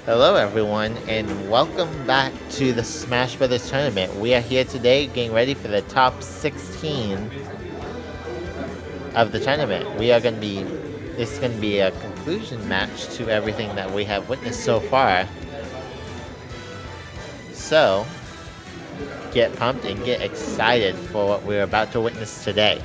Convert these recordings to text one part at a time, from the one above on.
Hello everyone, and welcome back to the Smash Brothers Tournament. We are here today getting ready for the top 16 of the tournament. This is going to be a conclusion match to everything that we have witnessed so far. So, get pumped and get excited for what we're about to witness today.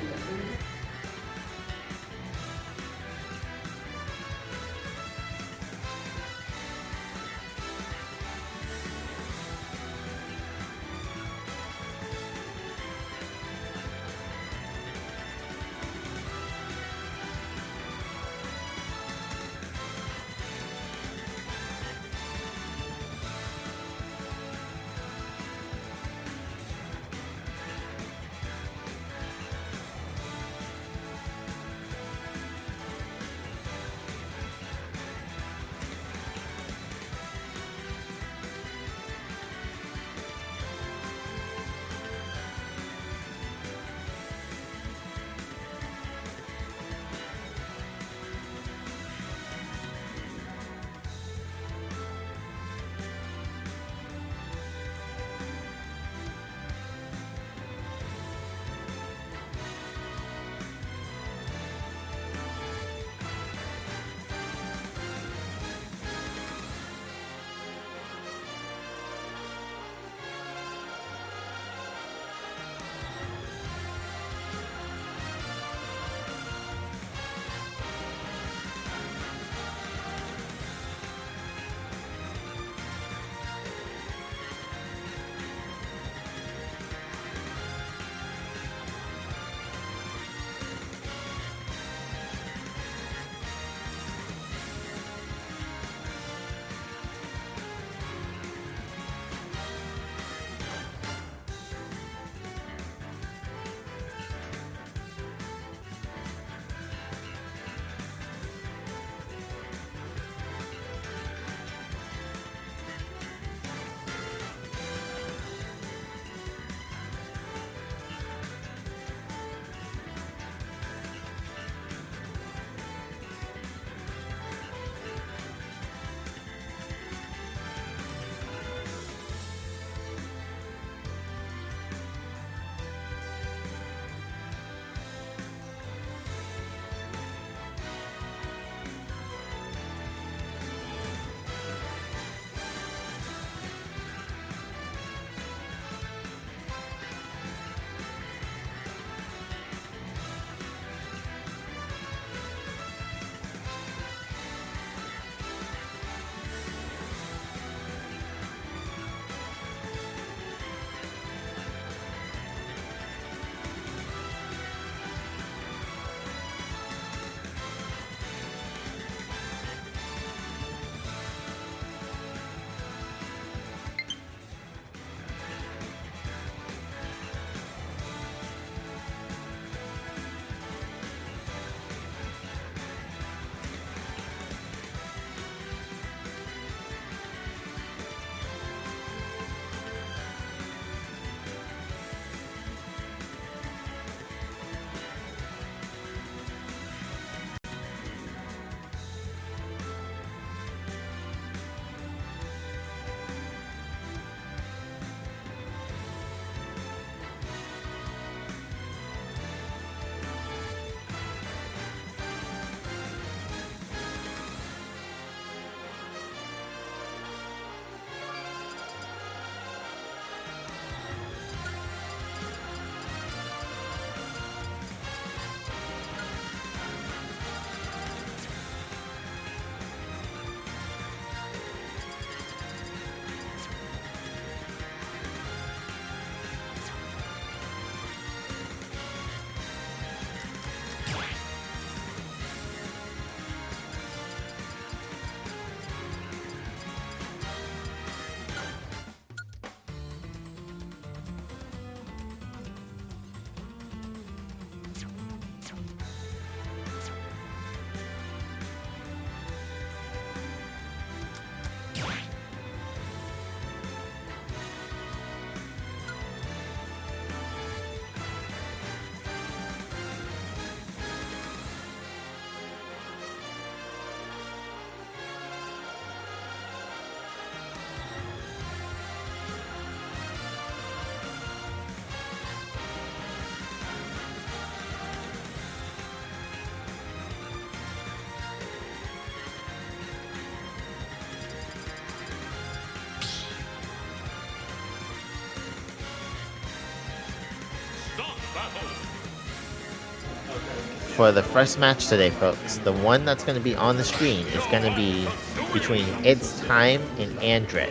for the first match today, folks, the one that's going to be on the screen is going to be between It's Time and Andric.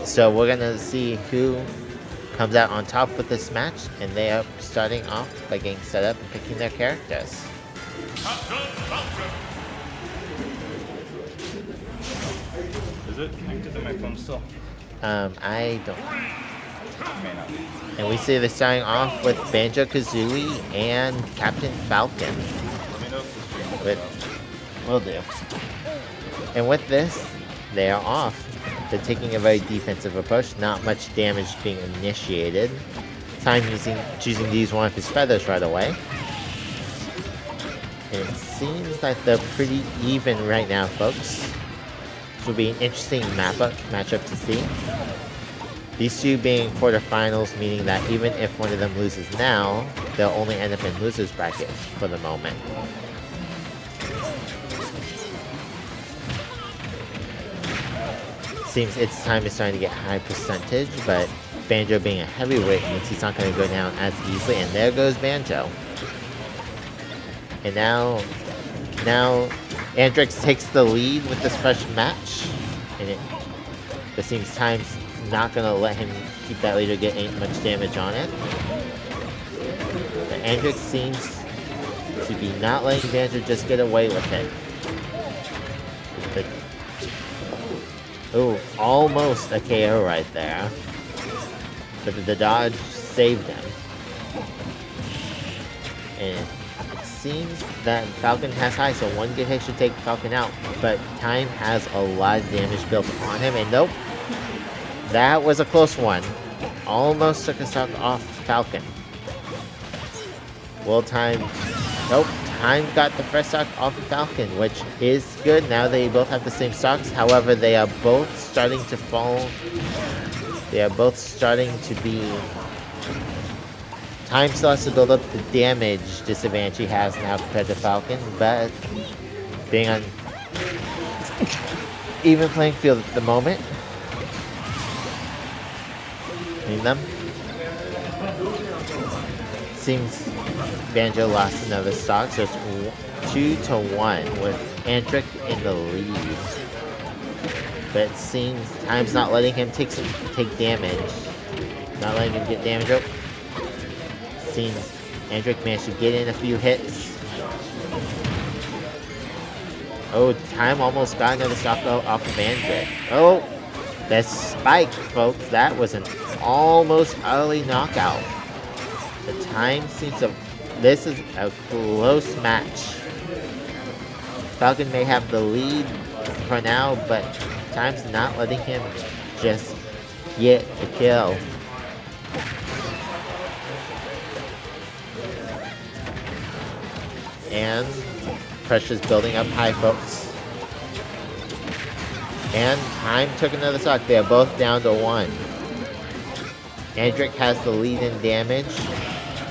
So we're going to see who comes out on top with this match, and they are starting off by getting set up and picking their characters. Is it connected to my phone still? I don't. And we see they're starting off with Banjo-Kazooie and Captain Falcon. Let me know if the stream Will do. And with this, they are off. They're taking a very defensive approach, not much damage being initiated. Time choosing to use one of his feathers right away. And it seems like they're pretty even right now, folks. This will be an interesting matchup to see. These two being quarterfinals, meaning that even if one of them loses now, they'll only end up in losers bracket for the moment. Seems It's Time is starting to get high percentage, but Banjo being a heavyweight means he's not going to go down as easily, and there goes Banjo. And now Andrix takes the lead with this fresh match, and it seems Time's not going to let him keep that lead or get much damage on it. But Andrix seems to be not letting Banjo just get away with it. Oh, almost a KO right there. But the dodge saved him. And it seems that Falcon has high, so one good hit should take Falcon out. But Time has a lot of damage built on him, and nope. That was a close one. Almost took a stock off Falcon. Will Time... Nope. Time got the first stock off of Falcon, which is good. Now they both have the same stocks. However, they are both starting to fall. They are both starting to be... Time still has to build up the damage disadvantage he has now compared to Falcon, but being on even playing field at the moment. Need them. Seems Banjo lost another stock, so it's 2-1 with Andric in the lead. But it seems Time's not letting him take damage. Not letting him get damage up. Seems Andric managed to get in a few hits. Oh, Time almost got another stock off of Andric. Oh, that spike, folks. That was an almost early knockout. The Time seems to... This is a close match. Falcon may have the lead for now, but Time's not letting him just get the kill. And pressure's building up high, folks. And Time took another stock. They are both down to 1. Andric has the lead in damage,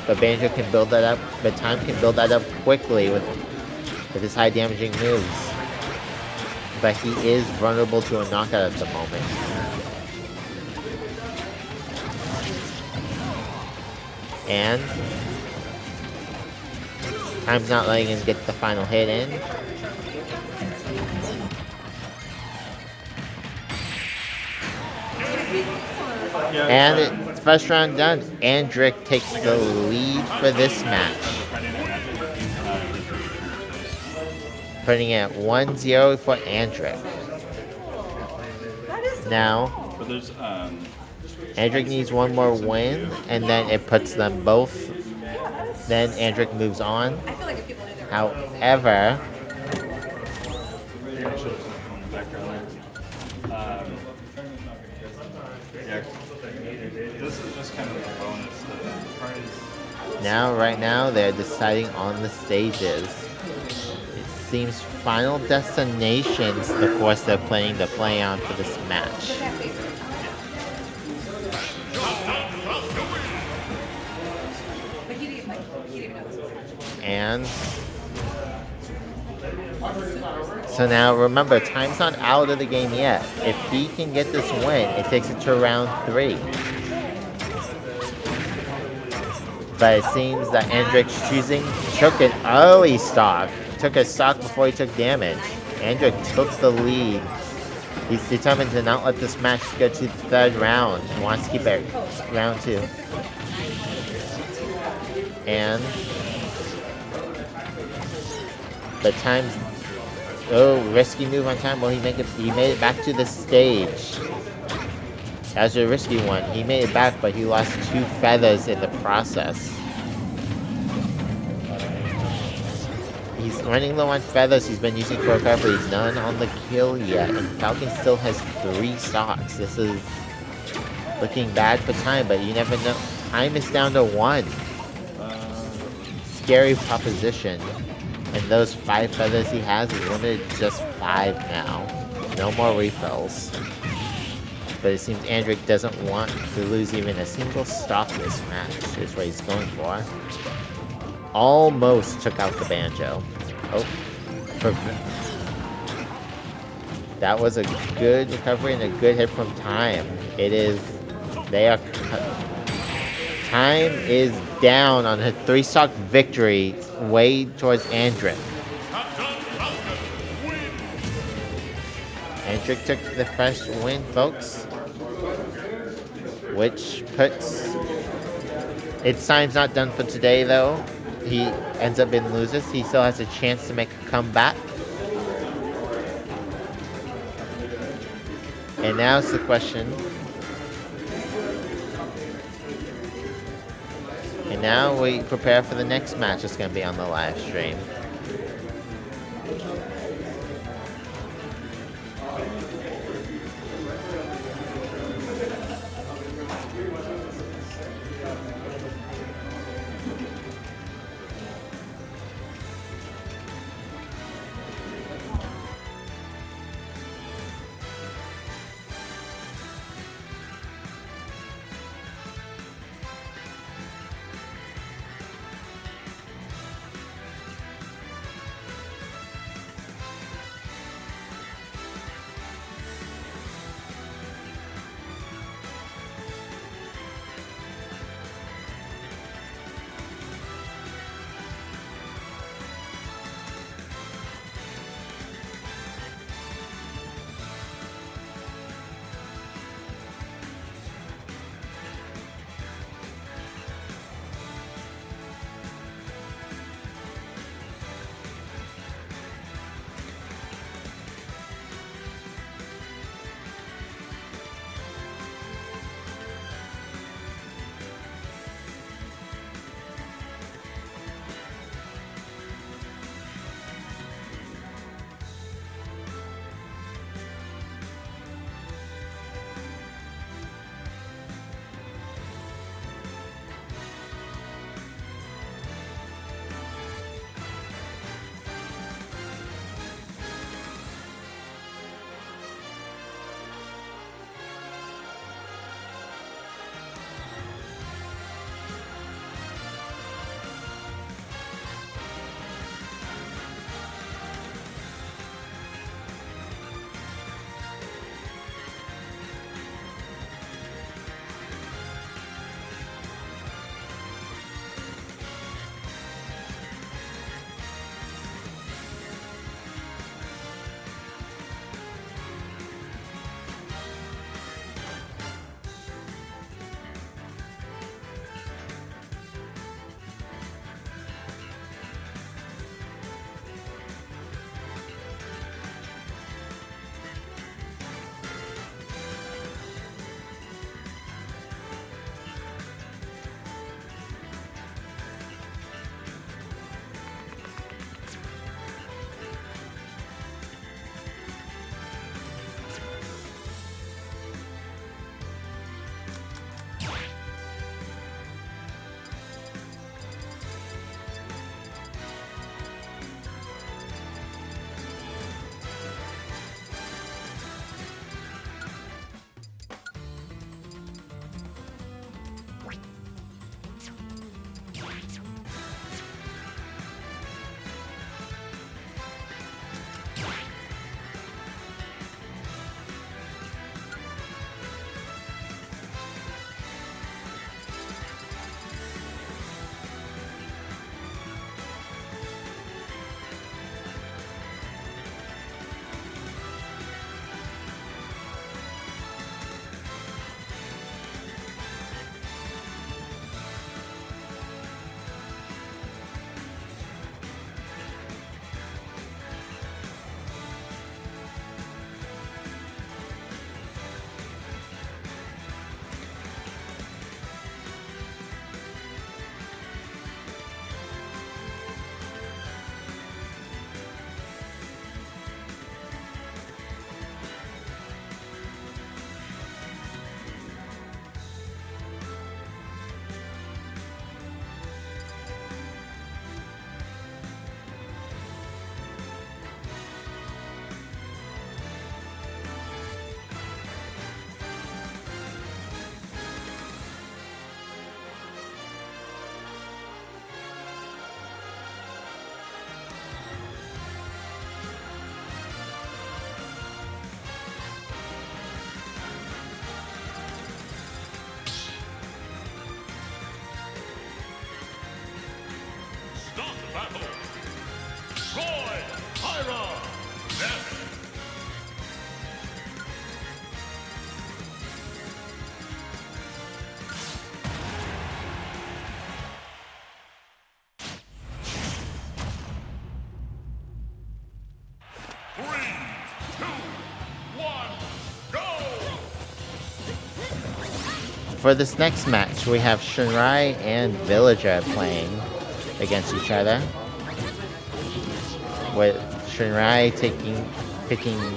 but Banjo can build that up. But Time can build that up quickly with his high damaging moves. But he is vulnerable to a knockout at the moment. And Time's not letting him get the final hit in. And it's first round done. Andric takes the lead for this match. Putting it at 1-0 for Andric. Now, Andric needs one more win, and then it puts them both. Then Andric moves on. However, this is just kind of a bonus. right now, they're deciding on the stages. It seems Final Destination's the course they're planning to play on for this match. And so now remember, Time's not out of the game yet. If he can get this win, it takes it to round 3. But it seems that Andric's choosing took an early stock. Took a stock before he took damage. Andric took the lead. He's determined to not let this match go to the third round. He wants to keep it round 2. And the time's risky move on time. Will he make it? He made it back to the stage. That was a risky one. He made it back, but he lost 2 feathers in the process. He's running low on feathers. He's been using for recovery. He's none on the kill yet. And Falcon still has 3 stocks. This is looking bad for time, but you never know. Time is down to 1. Scary proposition. And those 5 feathers he has is limited to just 5 now. No more refills. But it seems Andric doesn't want to lose even a single stock this match, is what he's going for. Almost took out the banjo. Oh. That was a good recovery and a good hit from Time. Time is down on a 3-stock victory, way towards Andric. Andric took the first win, folks. Which puts... It's Time's not done for today, though. He ends up being losers. He still has a chance to make a comeback. And now it's the question. And now we prepare for the next match that's going to be on the live stream. for this next match, we have Shinrai and Villager playing against each other. With Shinrai picking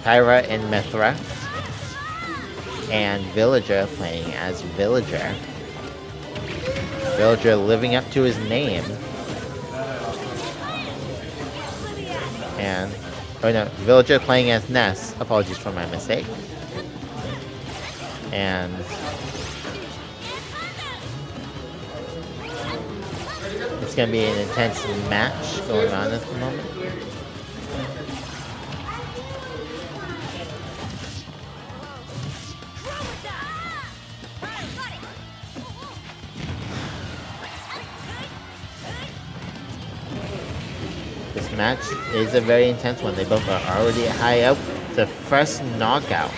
Tyra and Mithra, and Villager playing as Villager. Villager living up to his name. And, oh no, Villager playing as Ness. Apologies for my mistake. And it's going to be an intense match going on at the moment. This match is a very intense one. They both are already high up. The first knockout.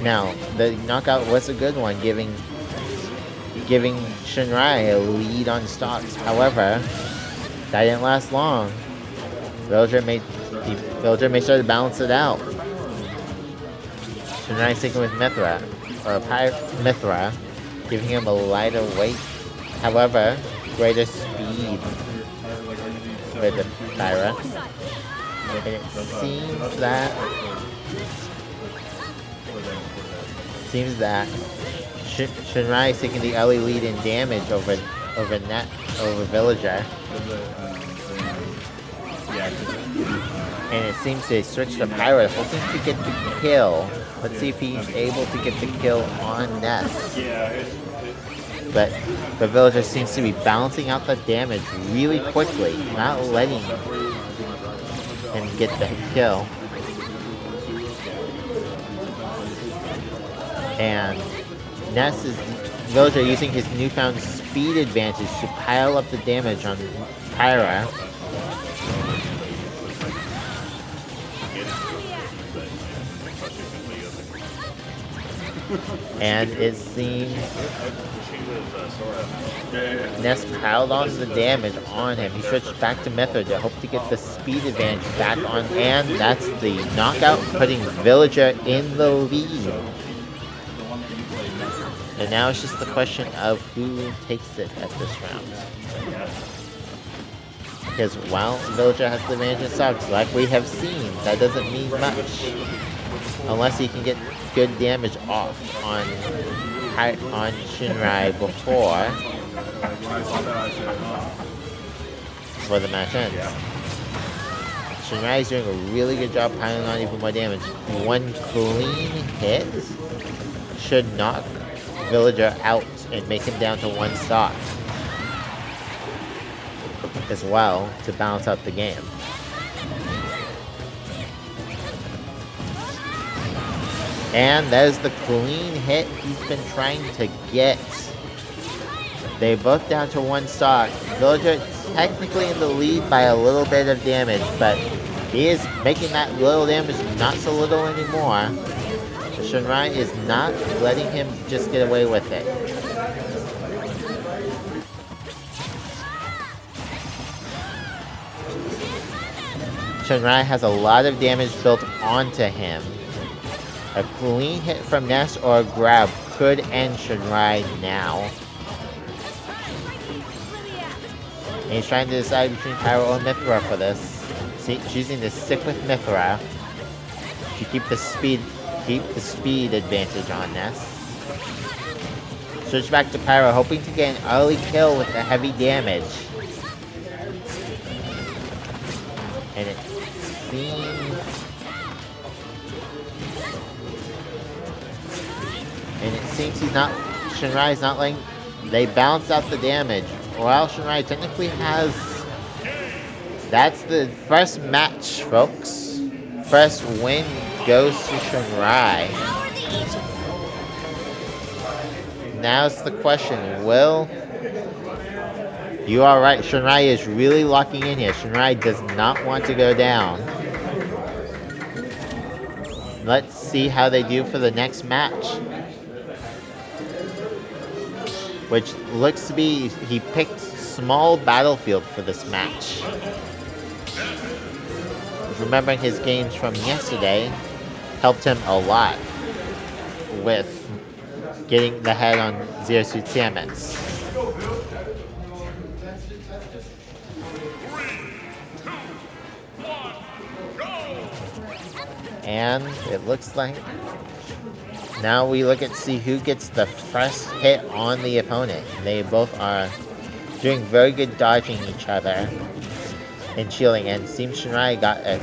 Now, the knockout was a good one, giving Shinrai a lead on stocks. However, that didn't last long. Villager made sure to balance it out. Shinrai sticking with Mithra, Mithra, giving him a lighter weight. However, greater speed with the Tyra. And it seems that Shinrai is taking the early lead in damage over Villager. And it seems to switch to Pyra, hoping to get the kill. Let's see if he's able to get the kill on Ness. But the Villager seems to be balancing out the damage really quickly, not letting him get the kill. And Villager using his newfound speed advantage to pile up the damage on Pyra. And it seems Ness piled on the damage on him. He switched back to Method to hope to get the speed advantage back on, and that's the knockout, putting Villager in the lead. And now it's just the question of who takes it at this round. Because while Villager has the advantage in stocks, like we have seen, that doesn't mean much. Unless he can get good damage off on Shinrai before the match ends. Shinrai is doing a really good job piling on even more damage. One clean hit should knock Villager out and make him down to one stock as well to balance out the game. And that is the clean hit he's been trying to get. They both down to one stock. Villager technically in the lead by a little bit of damage, but he is making that little damage not so little anymore. Shinrai is not letting him just get away with it. Shinrai has a lot of damage built onto him. A clean hit from Ness or a grab could end Shinrai now. And he's trying to decide between Pyro or Mithra for this. Choosing to stick with Mithra to keep the speed advantage on Ness. Switch back to Pyro, hoping to get an early kill with the heavy damage. And it seems Shinrai's not letting, they balance out the damage. While Shinrai technically that's the first match, folks. First win goes to Shinrai. Now it's the question, you are right, Shinrai is really locking in here. Shinrai does not want to go down. Let's see how they do for the next match. Which looks to be, he picked small battlefield for this match. remembering his games from yesterday, helped him a lot with getting the head on Zero Suit Samus. And it looks like now we look at see who gets the first hit on the opponent. They both are doing very good dodging each other and shielding. And Team Shinrai got a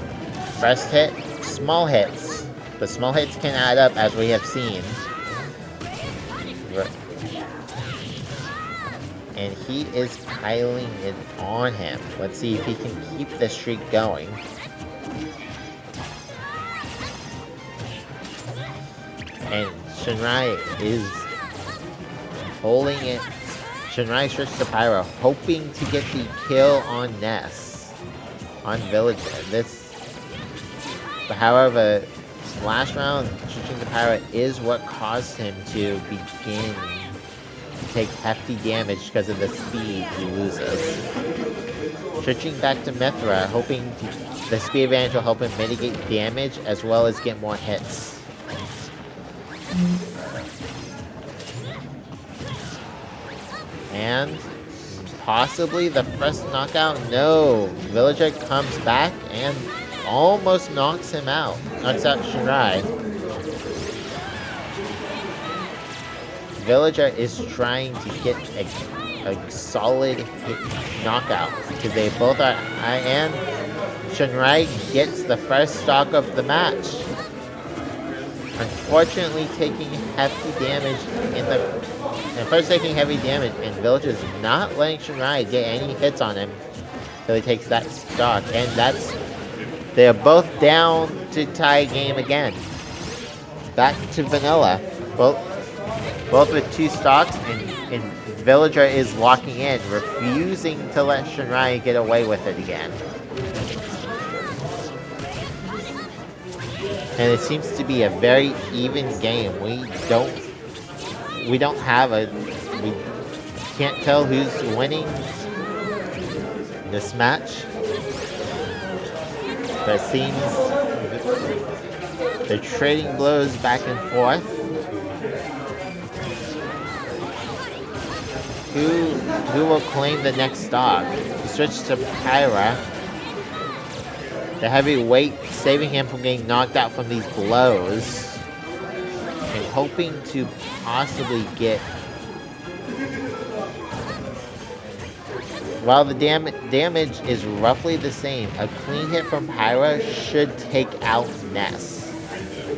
first hit, small hits. The small hits can add up, as we have seen. And he is piling it on him. Let's see if he can keep the streak going. And Shinrai is holding it. Shinrai switched to Pyro, hoping to get the kill on Ness, on Villager. However, last round, switching to Pyro is what caused him to begin to take hefty damage because of the speed he loses. Switching back to Mithra, hoping the speed advantage will help him mitigate damage as well as get more hits. And possibly the first knockout. No, Villager comes back and almost knocks him out. Knocks out Shinrai. Villager is trying to get a solid hit knockout because they both are high, and Shinrai gets the first stock of the match. Unfortunately, taking hefty damage and Villager's not letting Shinrai get any hits on him until he takes that stock, and they're both down to tie game again. Back to vanilla, both with 2 stocks, and Villager is locking in, refusing to let Shinrai get away with it again. And it seems to be a very even game. We can't tell who's winning this match. But it seems they're trading blows back and forth. Who will claim the next stock? Switch to Pyra. The heavyweight saving him from getting knocked out from these blows. And hoping to possibly get... While the damage is roughly the same, a clean hit from Pyra should take out Ness.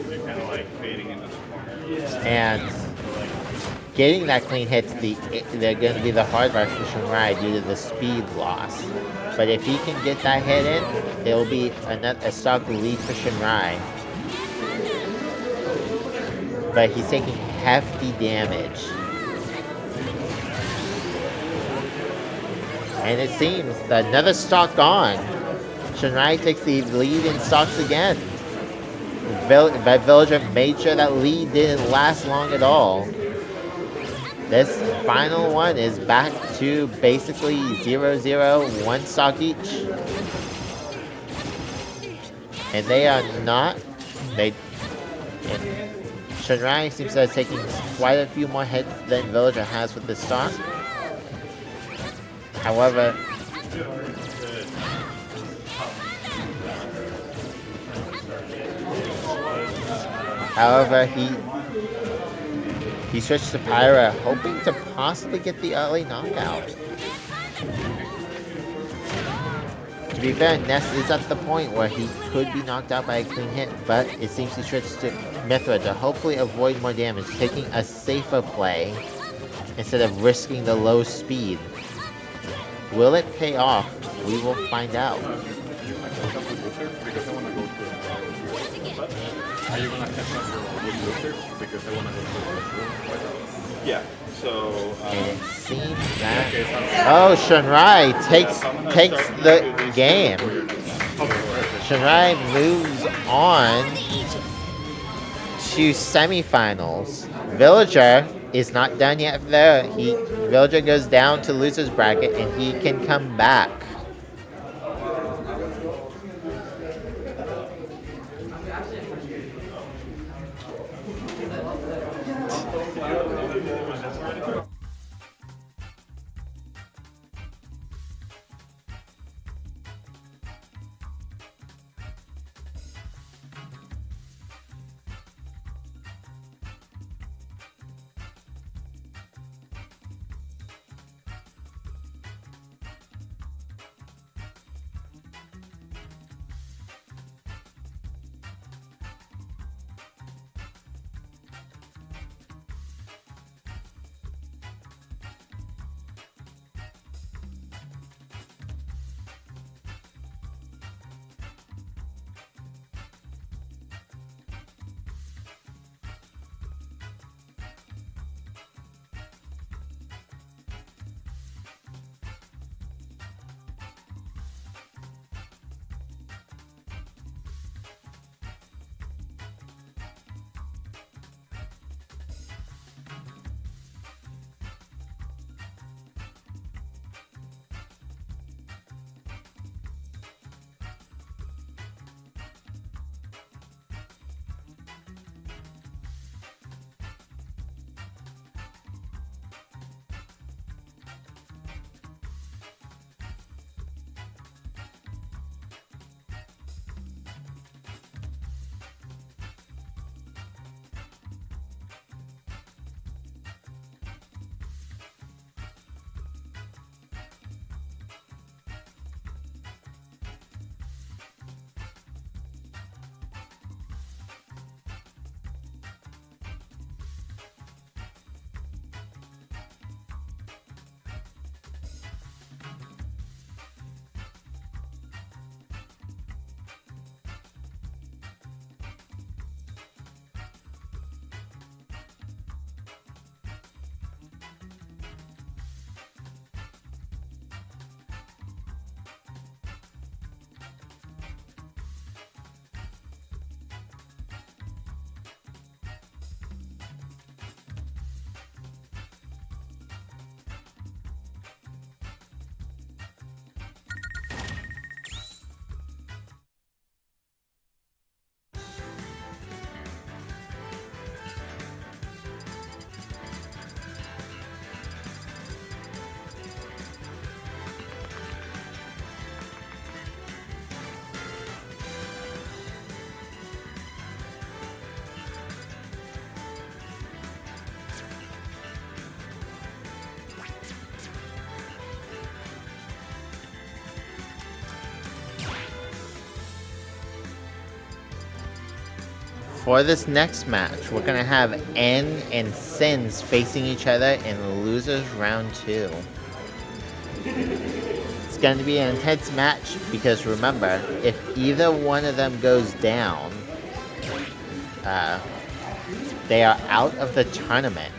They're kind of like fading into the corner. And getting that clean hit's they're going to be the hard part for Shinrai due to the speed loss. But if he can get that hit in, it'll be a stock lead for Shinrai. But he's taking hefty damage. And it seems that another stock gone. Shinrai takes the lead in stocks again. But Villager made sure that lead didn't last long at all. This final one is back to basically 0-0, 1 stock each. And they are not... Shinrai seems to have taken quite a few more hits than Villager has with this stock. However, he switched to Pyra, hoping to possibly get the early knockout. To be fair, Ness is at the point where he could be knocked out by a clean hit, but it seems he switched to Mithra to hopefully avoid more damage, taking a safer play instead of risking the low speed. Will it pay off? We will find out. Yeah, so... and it seems that... Oh, Shinrai takes the game. Shinrai moves on to semifinals. Villager is not done yet there. Villager goes down to loser's bracket and he can come back. For this next match, we're going to have N and Sins facing each other in losers round 2. It's going to be an intense match because remember, if either one of them goes down, they are out of the tournament.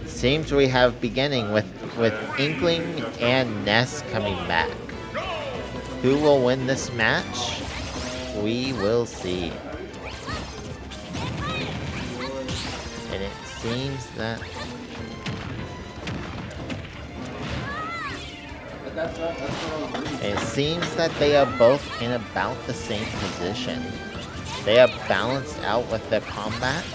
Seems we have beginning with Inkling and Ness coming back. Who will win this match? We will see. And it seems that they are both in about the same position. They are balanced out with their combat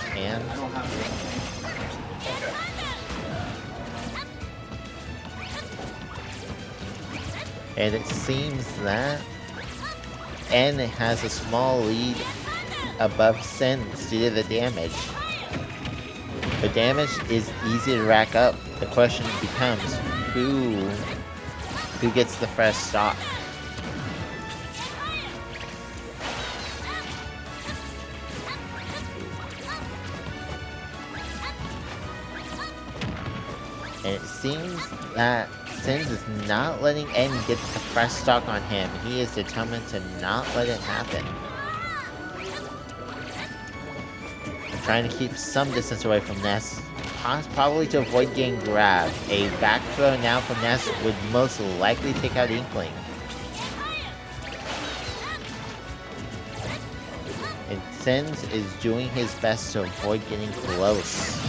and it seems that N has a small lead above Sins due to the damage. The damage is easy to rack up. The question becomes who gets the fresh stock. And it seems that Sins is not letting N get the fresh stock on him. He is determined to not let it happen. And trying to keep some distance away from Ness, probably to avoid getting grabbed. A back throw now from Ness would most likely take out Inkling. And Sins is doing his best to avoid getting close.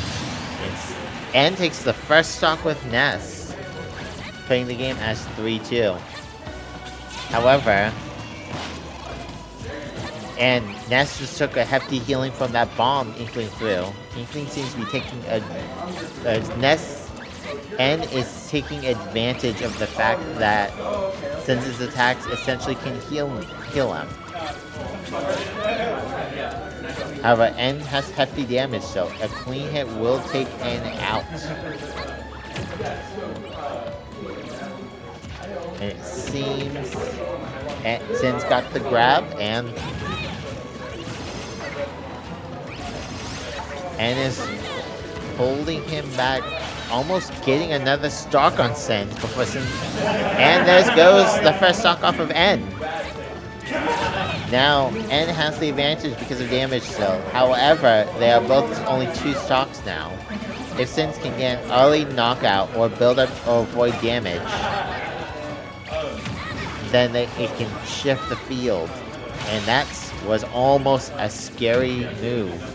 And takes the first stock with Ness, putting the game as 3-2. However, and Ness just took a hefty healing from that bomb Inkling threw. Inkling seems to be taking Ness N is taking advantage of the fact that Sins' attacks essentially can heal him. However, N has hefty damage, so a clean hit will take N out. And it seems Sin's got the grab, and N is holding him back, almost getting another stock on Sin before Sin. And there goes the first stock off of N. Now, N has the advantage because of damage still. However, they are both only 2 stocks now. If Sins can get an early knockout or build up or avoid damage, then it can shift the field. And that was almost a scary move.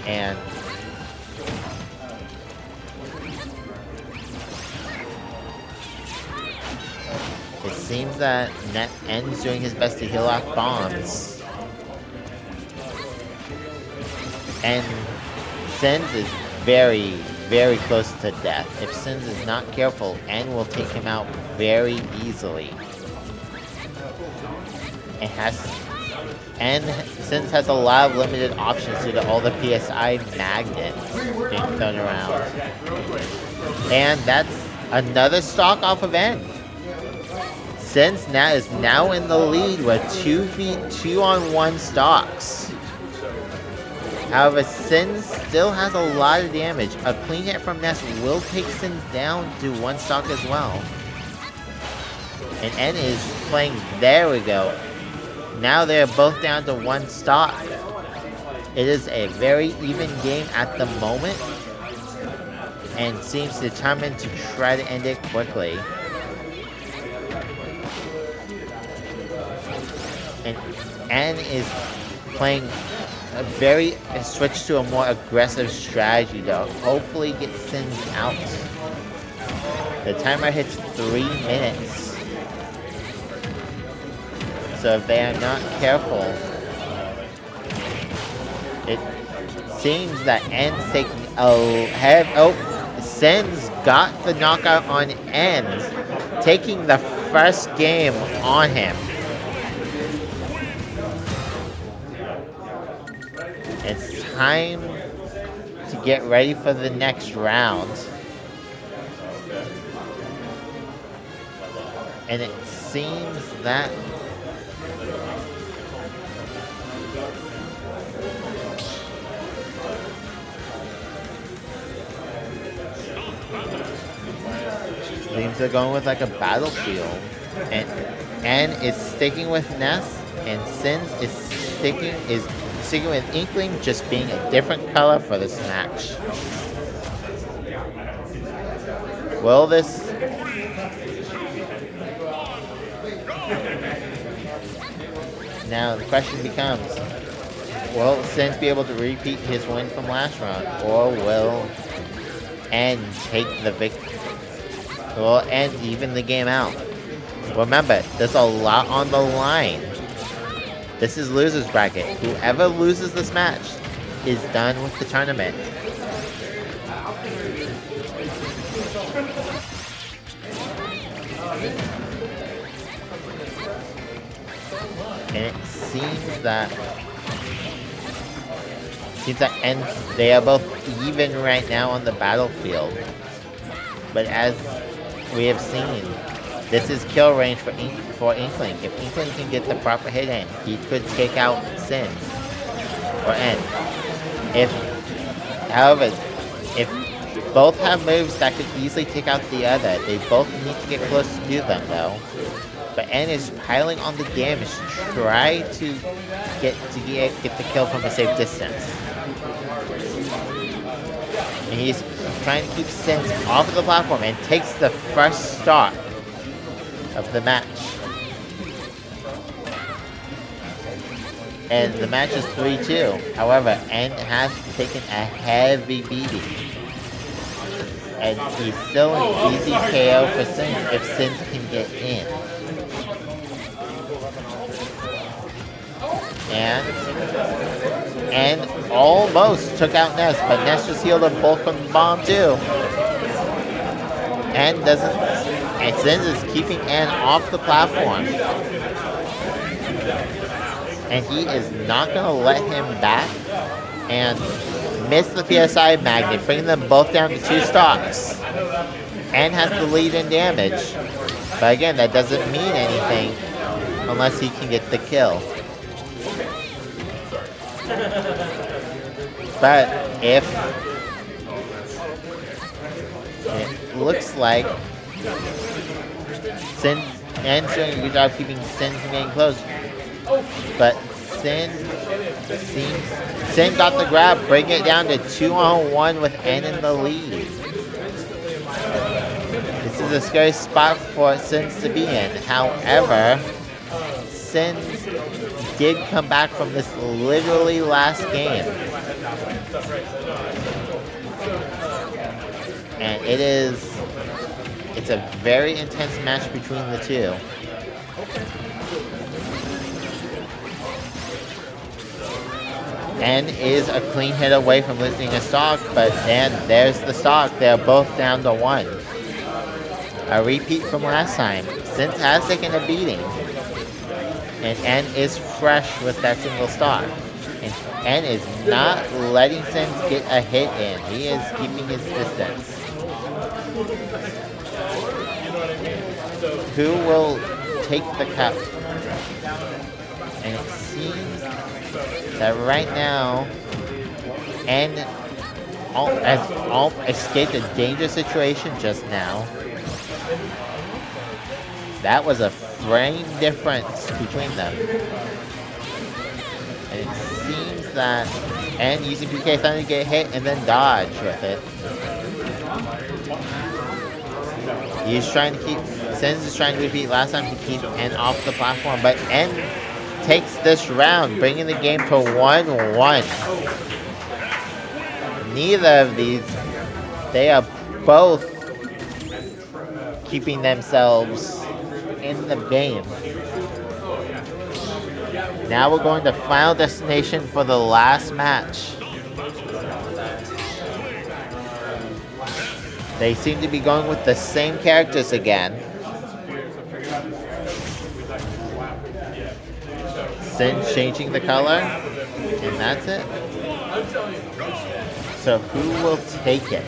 And it seems that N's doing his best to heal off bombs. And Sins is very, very close to death. If Sins is not careful, N will take him out very easily. Sins has a lot of limited options due to all the PSI magnets being thrown around. And that's another stock off of N. Sins is now in the lead with 2-on-1 stocks. However, Sins still has a lot of damage. A clean hit from Ness will take Sins down to 1 stock as well. And N is playing, there we go. Now they're both down to 1 stock. It is a very even game at the moment, and seems determined to try to end it quickly. And N is playing a switch to a more aggressive strategy to hopefully get Sins out. The timer hits 3 minutes. So if they are not careful, it seems that N's taking Sins got the knockout on N, taking the first game on him. It's time to get ready for the next round. And it seems that they're going with like a battlefield, and N is sticking with Ness, and Sins is sticking with Inkling, just being a different color for this match. Will this? Now the question becomes, will Sins be able to repeat his win from last round, or will N take the victory? Will N even the game out? Remember, there's a lot on the line. This is loser's bracket. Whoever loses this match is done with the tournament. And it seems that they are both even right now on the battlefield. But as we have seen, this is kill range for Inkling. If Inkling can get the proper hit in, he could take out Sin or N. However, if both have moves that could easily take out the other, they both need to get close to do them though. But N is piling on the damage to try to get the kill from a safe distance. And he's trying to keep Sins off of the platform and takes the first stock of the match. And the match is 3-2. However, N has taken a heavy beating. And he's still an easy KO for Sins if Sins can get in. And almost took out Ness, but Ness just healed a bulk from the bomb too. And Sins is keeping N off the platform. And he is not going to let him back and miss the PSI magnet, bringing them both down to 2 stocks. N has the lead in damage. But again, that doesn't mean anything unless he can get the kill. But if it looks like Sin N's doing a good job keeping Sin from getting close, but Sin got the grab, bringing it down to 2-on-1 with N in the lead. This is a scary spot for Sins to be in. However, Sins did come back from this literally last game. And it's a very intense match between the two. N is a clean hit away from losing a stock, but then there's the stock. They're both down to 1. A repeat from last time. Sins has taken a beating. And N is fresh with that single stock. And N is not letting Sins get a hit in. He is keeping his distance. Who will take the cup? And it seems that right now, N has escaped a dangerous situation just now. That was a frame difference between them. And it seems that N using PK Thunder to get hit and then dodge with it. He's trying to keep, Sins is trying to repeat last time to keep N off the platform, but N takes this round, bringing the game to 1-1. Neither of these, they are both keeping themselves in the game. Now we're going to Final Destination for the last match. They seem to be going with the same characters again. Sin changing the color, and that's it. So who will take it?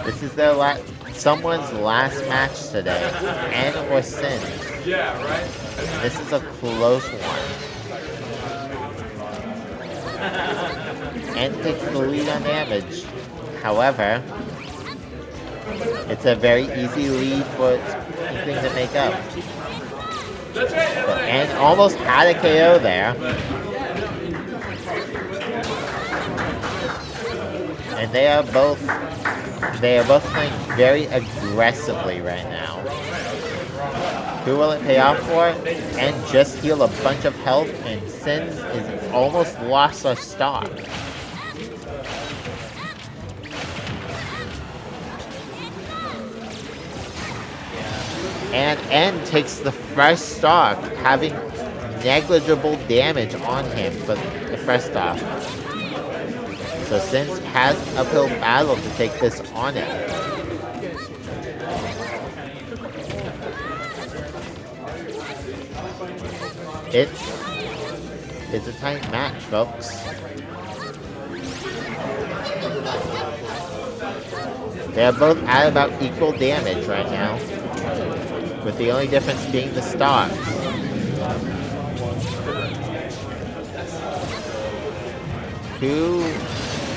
This is their someone's last match today. N or Sin. This is a close one. N takes the lead on damage. However, it's a very easy lead for Inkling to make up. But N almost had a KO there. And they are both playing very aggressively right now. Who will it pay off for? And just heal a bunch of health, and Sins is almost lost a stock. And N takes the first stock, having negligible damage on him for the first stock. So Sins has an uphill battle to take this on him. It's a tight match, folks. They're both at about equal damage right now, with the only difference being the stocks. Who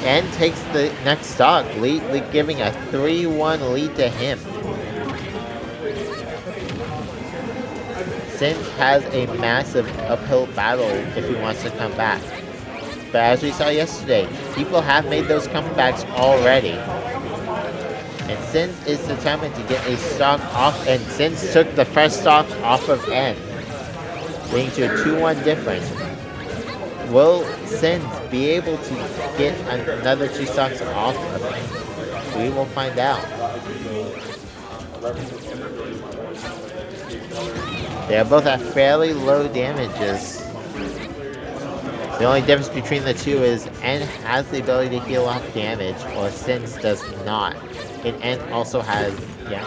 and takes the next stock, giving a 3-1 lead to him. Sins has a massive uphill battle if he wants to come back. But as we saw yesterday, people have made those comebacks already. And Sins is determined to get a stock off, and Sins took the first stock off of N, leading to a 2-1 difference. Will Sins be able to get another 2 stocks off of it? We will find out. They are both at fairly low damages. The only difference between the two is N has the ability to heal off damage, or Sins does not. And N also has, yeah.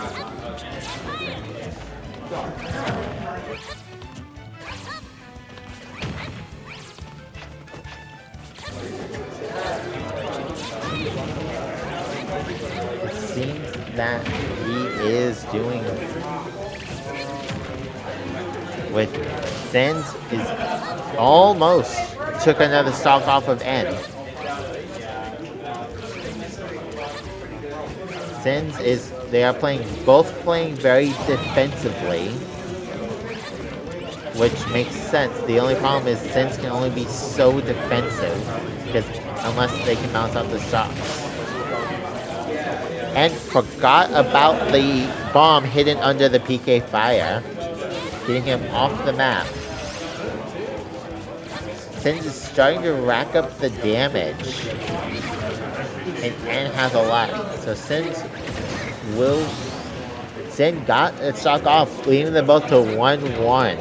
It seems that he is doing with Sins is almost took another stock off of N. Sins is, they are both playing very defensively, which makes sense. The only problem is Sins can only be so defensive, because unless they can bounce out the stocks. And forgot about the bomb hidden under the PK fire, getting him off the map. Sins is starting to rack up the damage, and N has a lot. So Sin got a stock off, leaving them both to 1-1.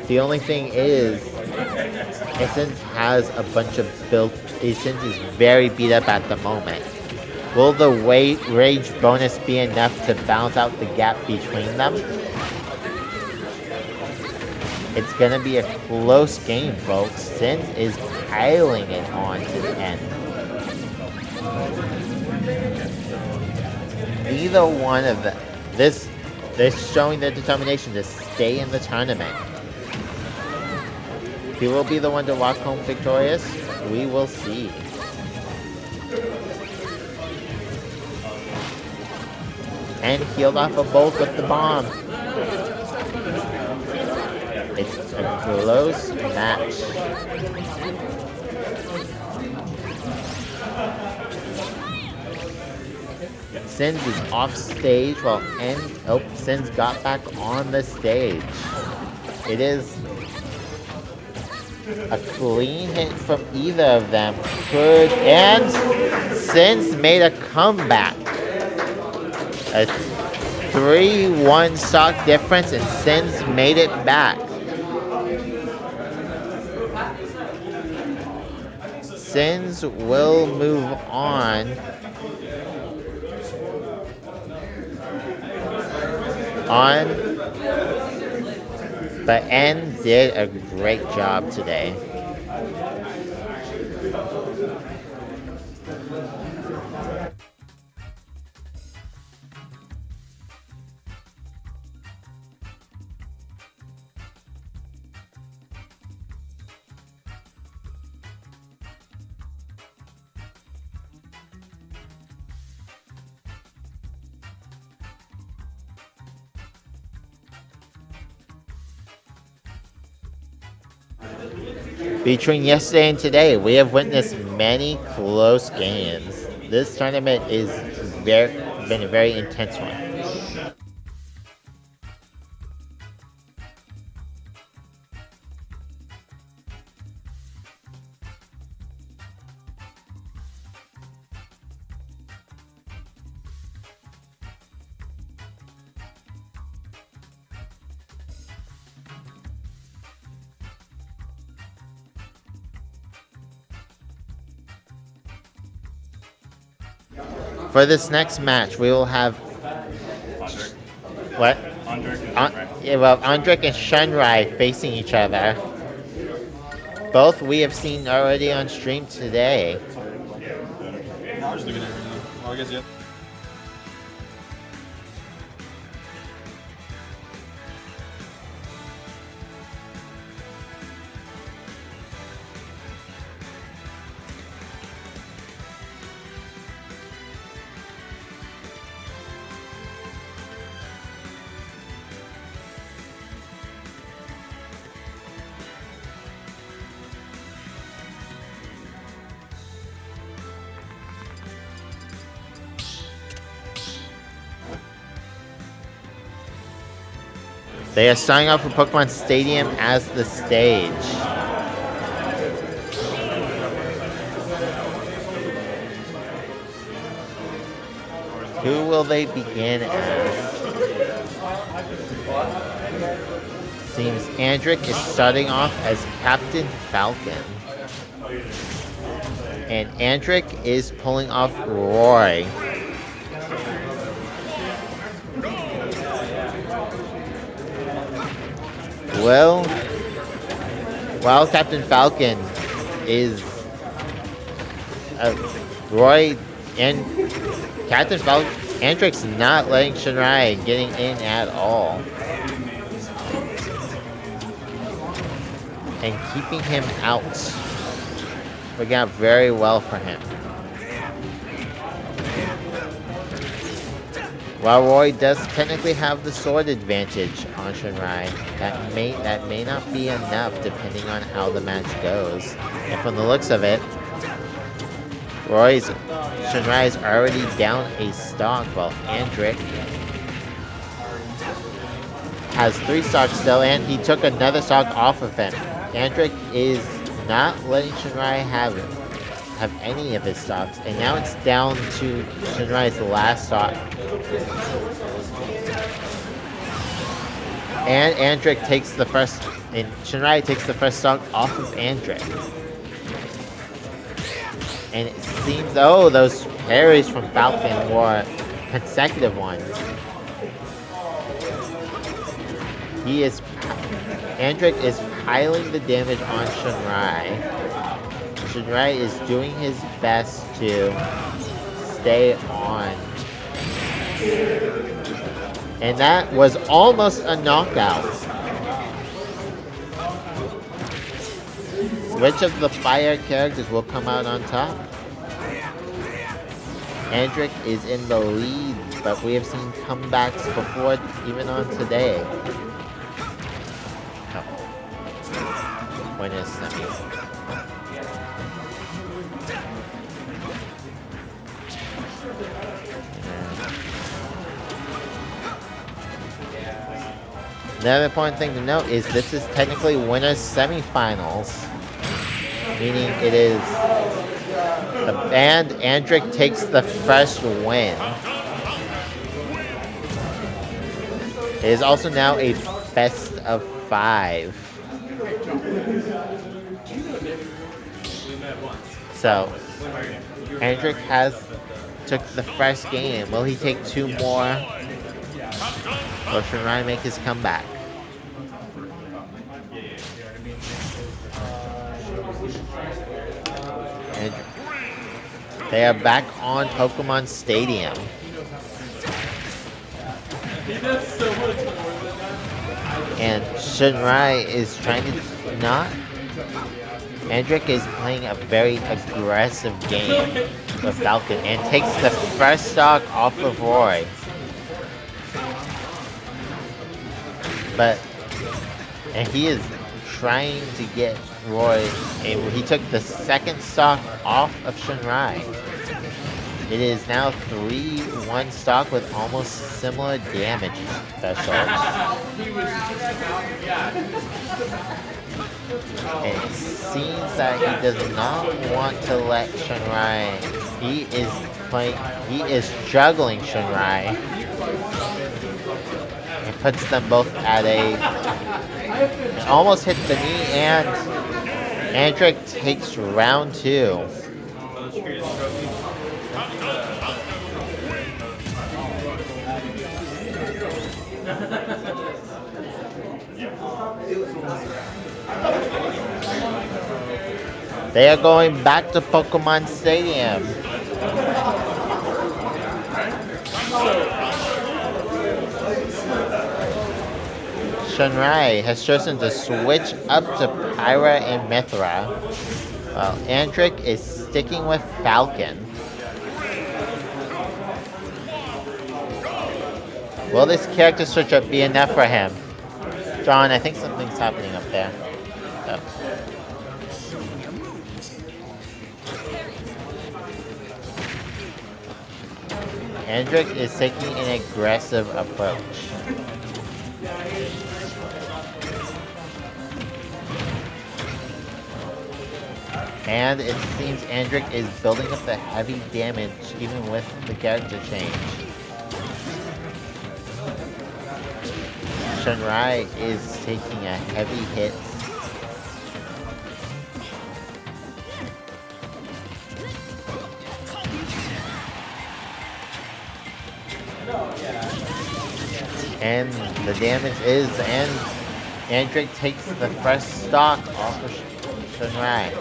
The only thing is, Sins has a bunch of Sins is very beat up at the moment. Will the rage bonus be enough to balance out the gap between them? It's gonna be a close game, folks. Sins is piling it on to the end. Neither one of them. They're showing their determination to stay in the tournament. Who will be the one to walk home victorious? We will see. And healed off a bolt with the bomb. It's a close match. Sins is off stage while Sins got back on the stage. It is a clean hit from either of them. And Sins made a comeback. A 3-1 stock difference, and Sins made it back. Sins will move on. But N did a great job today. Between yesterday and today, we have witnessed many close games. This tournament is been a very intense one. For this next match, we will have what? Andrik and Shunrai facing each other. Both we have seen already on stream today. They are starting off with Pokemon Stadium as the stage. Who will they begin as? Seems Andric is starting off as Captain Falcon. And Andric is pulling off Roy. Well, while Captain Falcon is Roy and Captain Falcon, Andric's not letting Shinrai getting in at all. And keeping him out. Working out very well for him. While Roy does technically have the sword advantage on Shinrai, that may not be enough depending on how the match goes. And from the looks of it, Shinrai is already down a stock while Andric has 3 stocks still, and he took another stock off of him. Andric is not letting Shinrai have any of his stocks, and now it's down to Shinrai's last stock. And Andric takes the first, and Shinrai takes the first stock off of Andric. And it seems, oh, those parries from Falcon were consecutive ones. Andric is piling the damage on Shinrai. Shinrai is doing his best to stay on. And that was almost a knockout. Which of the fire characters will come out on top? Andric is in the lead, but we have seen comebacks before, even on today. Winners semis. The other important thing to note is this is technically winners semifinals, meaning it is and Andric takes the first win. It is also now a best of 5. So Andric took the first game. Will he take 2 more? Will Shinrai make his comeback? And they are back on Pokemon Stadium. And Shinrai is trying to not. Andric is playing a very aggressive game with Falcon and takes the first stock off of Roy. And he is trying to get Roy, and he took the second stock off of Shinrai. It is now 3-1 stock with almost similar damage thresholds. And it seems that he does not want to let Shinrai. He is juggling Shinrai. And puts them both at almost hit the knee, and Andric takes round 2. They are going back to Pokemon Stadium. Shinrai has chosen to switch up to Pyra and Mithra, while Andric is sticking with Falcon. Will this character switch up be enough for him? John, I think something's happening up there. Oh. Andric is taking an aggressive approach. And it seems Andric is building up the heavy damage even with the character change. Shunrai is taking a heavy hit. And the damage is, and Andric takes the fresh stock off of Shunrai.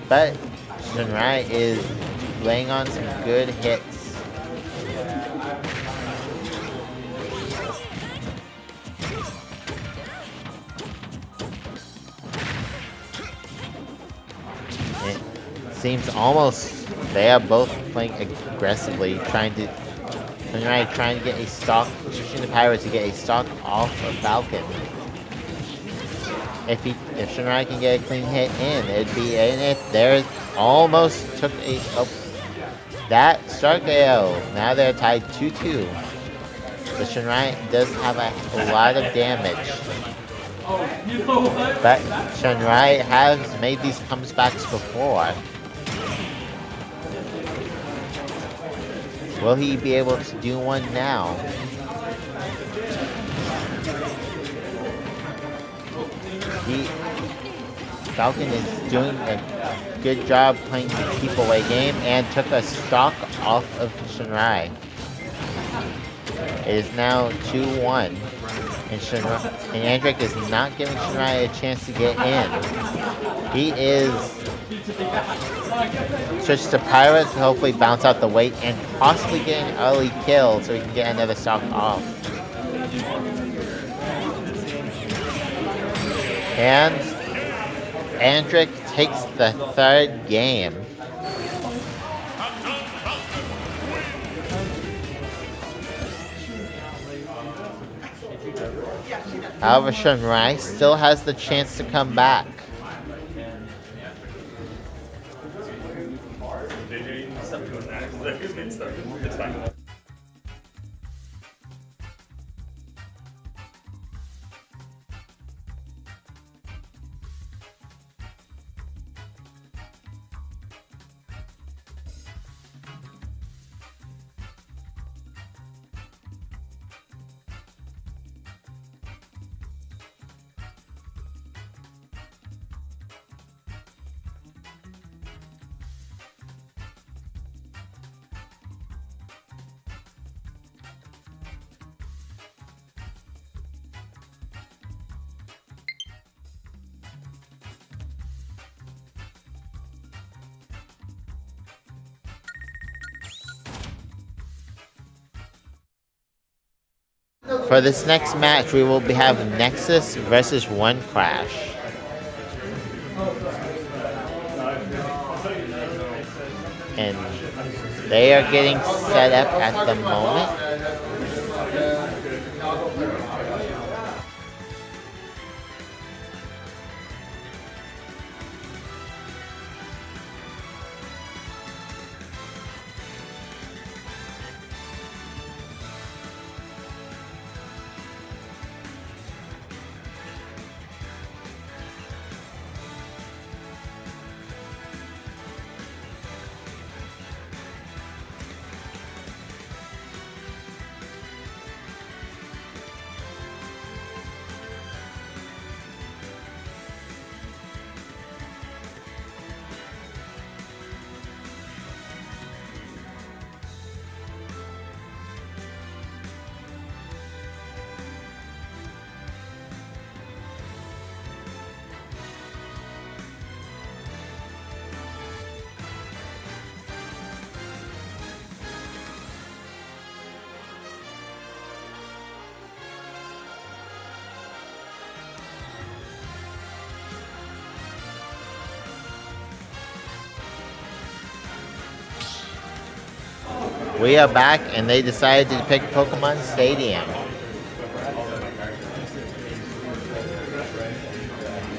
But Shunrai is laying on some good hits. It seems almost they are both playing aggressively, Shunrai trying to get a stock, pushing the pirate to get a stock off of Falcon. If Shunrai can get a clean hit in, it'd be in it. There, almost took a that Stark AO. Now they're tied 2-2. But Shunrai does have a lot of damage. But Shunrai has made these comebacks before. Will he be able to do one now? Falcon is doing a good job playing the keep away game and took a stock off of Shunrai. It is now 2-1. And Andric is not giving Shunrai a chance to get in. He is switched to Pirates to hopefully bounce out the weight and possibly get an early kill so he can get another stock off. And Andric takes the third game. However, Shunrai still has the chance to come back. It's fine. For this next match, we will have Nexus versus One Crash. And they are getting set up at the moment. We are back, and they decided to pick Pokemon Stadium.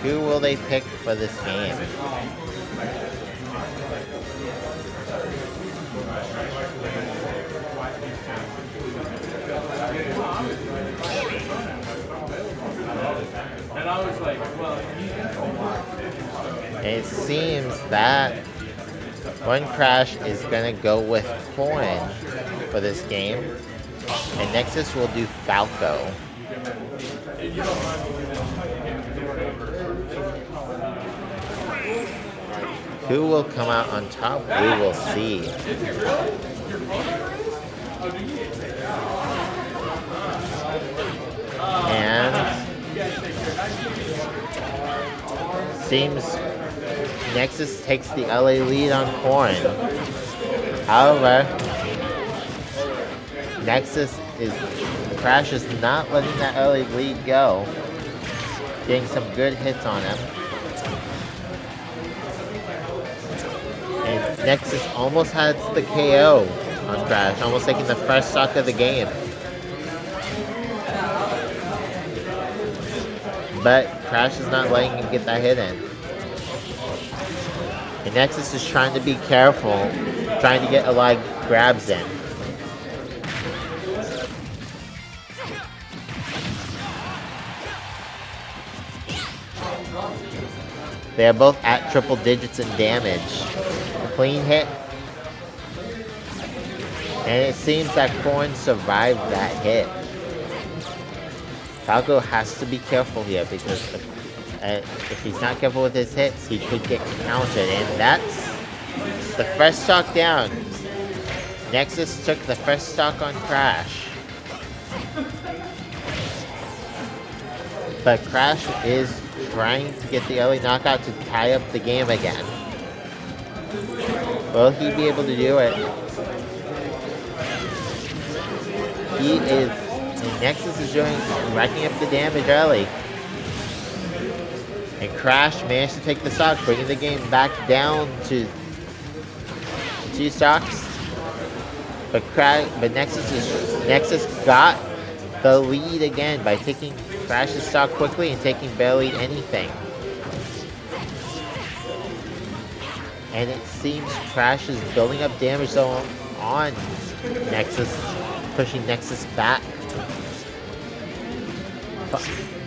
Who will they pick for this game? And I was like, well, And it seems that one Crash is gonna go with Corn for this game, and Nexus will do Falco. Who will come out on top? We will see. And seems Nexus takes the LA lead on Corn. However, Crash is not letting that LA lead go. Getting some good hits on him. And Nexus almost has the KO on Crash, almost taking the first stock of the game. But Crash is not letting him get that hit in. And Nexus is trying to be careful, trying to get a lot of grabs in. They are both at triple digits in damage. A clean hit. And it seems that Corn survived that hit. Falco has to be careful here because if he's not careful with his hits, he could get countered. And that's the first stock down. Nexus took the first stock on Crash. But Crash is trying to get the early knockout to tie up the game again. Will he be able to do it? He is. And Nexus is racking up the damage early. And Crash managed to take the stock, bringing the game back down to 2 stocks. But Nexus got the lead again by taking Crash's stock quickly and taking barely anything. And it seems Crash is building up damage though on Nexus, pushing Nexus back.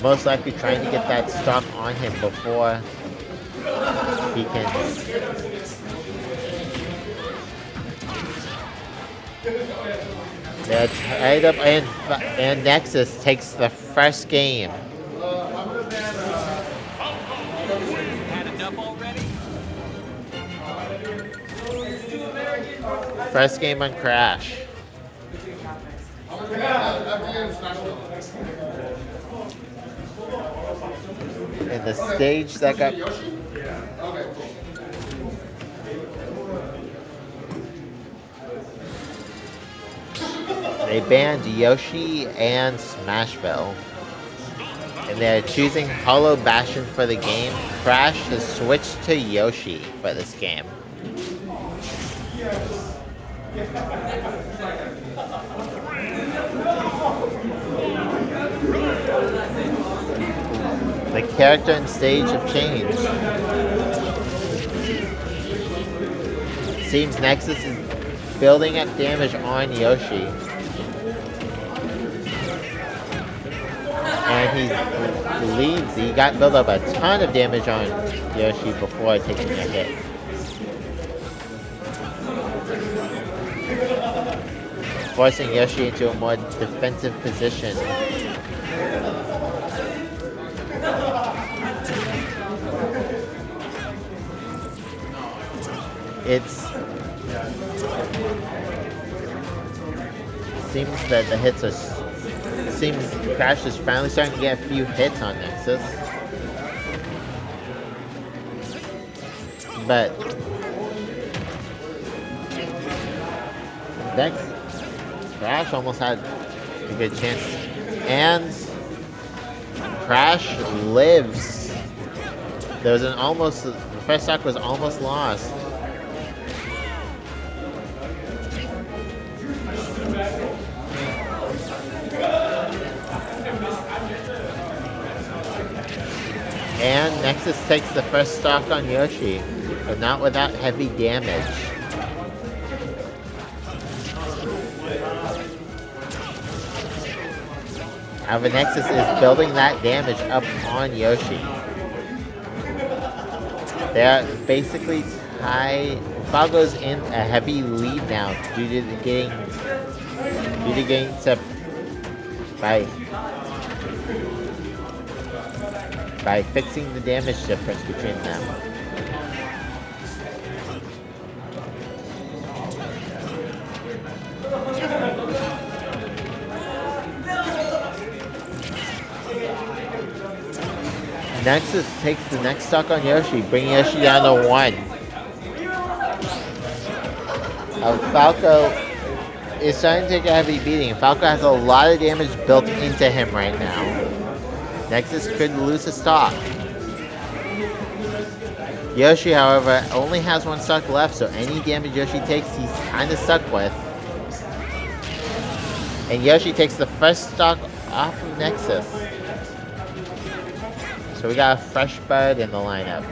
Most likely trying to get that stock on him before he can. They're tied up, and Nexus takes the first game. First game on Crash. And the stage that got... They banned Yoshi and Smashville. And they're choosing Hollow Bastion for the game. Crash has switched to Yoshi for this game. The character and stage have changed. Seems Nexus is building up damage on Yoshi. And he leads. He got built up a ton of damage on Yoshi before taking a hit. Forcing Yoshi into a more defensive position. Seems that the hits are. Seems Crash is finally starting to get a few hits on Nexus. But Crash almost had a good chance. And Crash lives. There was the first stock was almost lost. And Nexus takes the first stock on Yoshi, but not without heavy damage. However, Nexus is building that damage up on Yoshi. They're basically tied. Falco's in a heavy lead now due to getting to by fixing the damage difference between them. Nexus takes the next stock on Yoshi, bringing Yoshi down to 1. Falco is starting to take a heavy beating. Falco has a lot of damage built into him right now. Nexus could lose a stock. Yoshi, however, only has 1 stock left, so any damage Yoshi takes, he's kind of stuck with. And Yoshi takes the first stock off of Nexus. So we got a fresh bird in the lineup.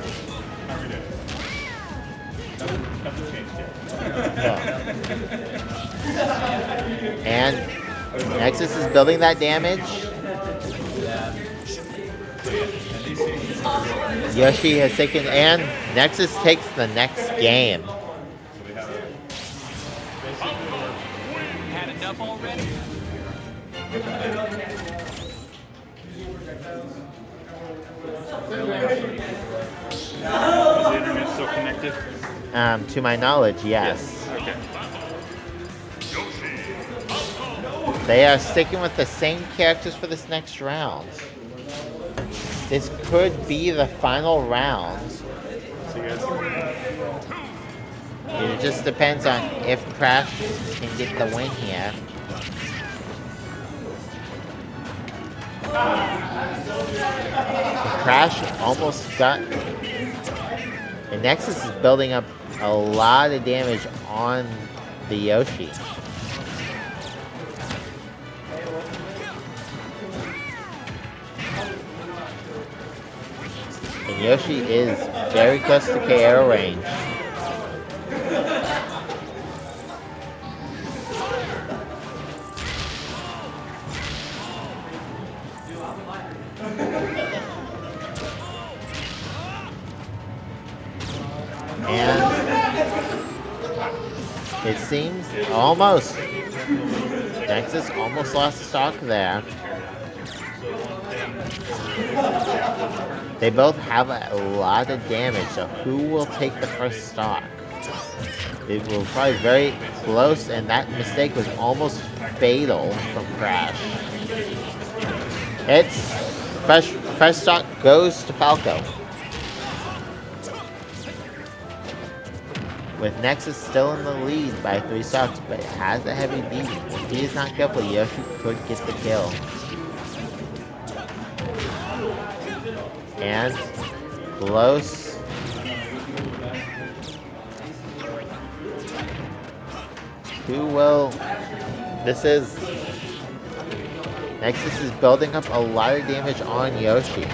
And Nexus is building that damage. Yoshi has taken, and Nexus takes the next game. Had enough already? Is the internet still connected? To my knowledge, yes. Okay. They are sticking with the same characters for this next round. This could be the final round. So you guys It just depends on if Crash can get the win here. Crash almost got... And Nexus is building up a lot of damage on the Yoshi. And Yoshi is very close to KO range. And it seems almost. Nexus almost lost stock there. They both have a lot of damage, so who will take the first stock? It will probably be very close, and that mistake was almost fatal from Crash. It's first stock goes to Falco. With Nexus still in the lead by 3 stocks, but it has a heavy beating. If he is not careful, Yoshi could get the kill. And close. Who will... This is... Nexus is building up a lot of damage on Yoshi.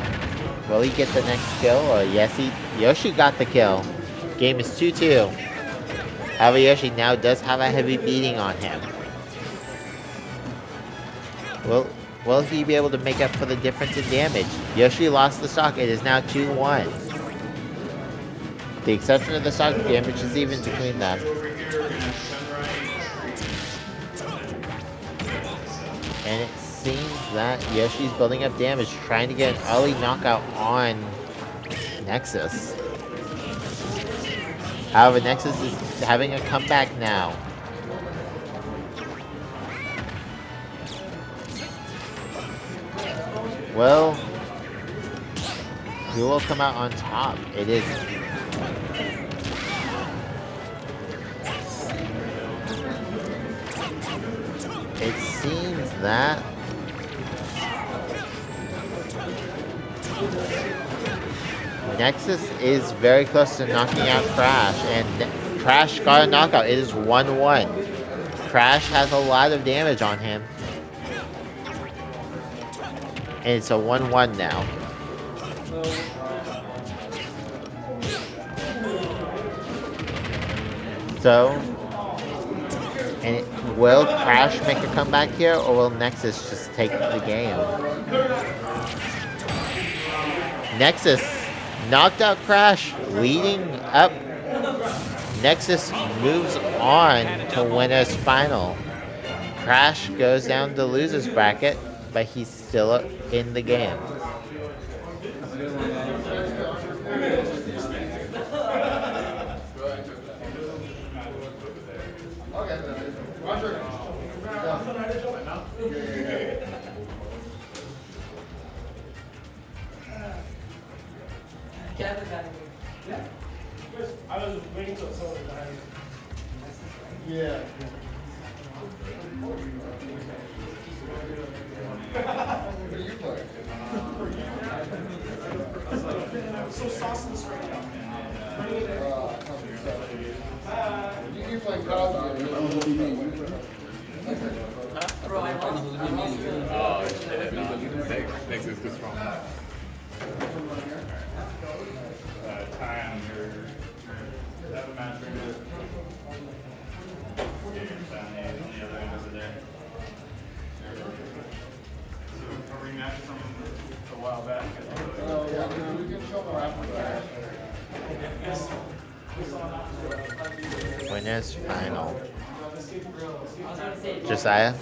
Will he get the next kill? Or yes, Yoshi got the kill. Game is 2-2. However, Yoshi now does have a heavy beating on him. Will he be able to make up for the difference in damage? Yoshi lost the stock. It is now 2-1. The exception of the stock damage is even between them. And it seems that Yoshi's building up damage, trying to get an early knockout on Nexus. However, Nexus is having a comeback now. Well, who will come out on top? It is... It seems that... Nexus is very close to knocking out Crash, and Crash got a knockout. It is 1-1. Crash has a lot of damage on him. And it's a 1-1 now. So, and will Crash make a comeback here, or will Nexus just take the game? Nexus Knocked out Crash, leading up. Nexus moves on to winners final. Crash goes down to losers bracket, but he's still in the game. I was waiting till someone died. Yeah. What are you playing? So sauce and straight out. You playing Cosby? Oh shit, no. Next is too strong. Tie on your. Have a match right now. Yeah, you're down on the other end over there. So, a rematch from a while back. Oh, yeah, we can show more after that. Winners final. Josiah?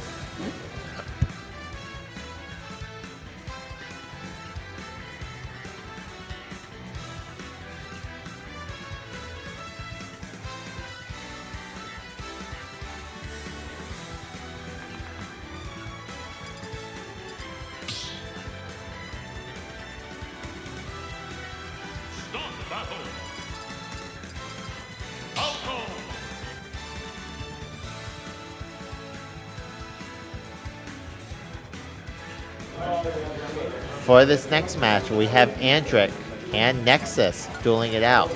For this next match, we have Andric and Nexus dueling it out.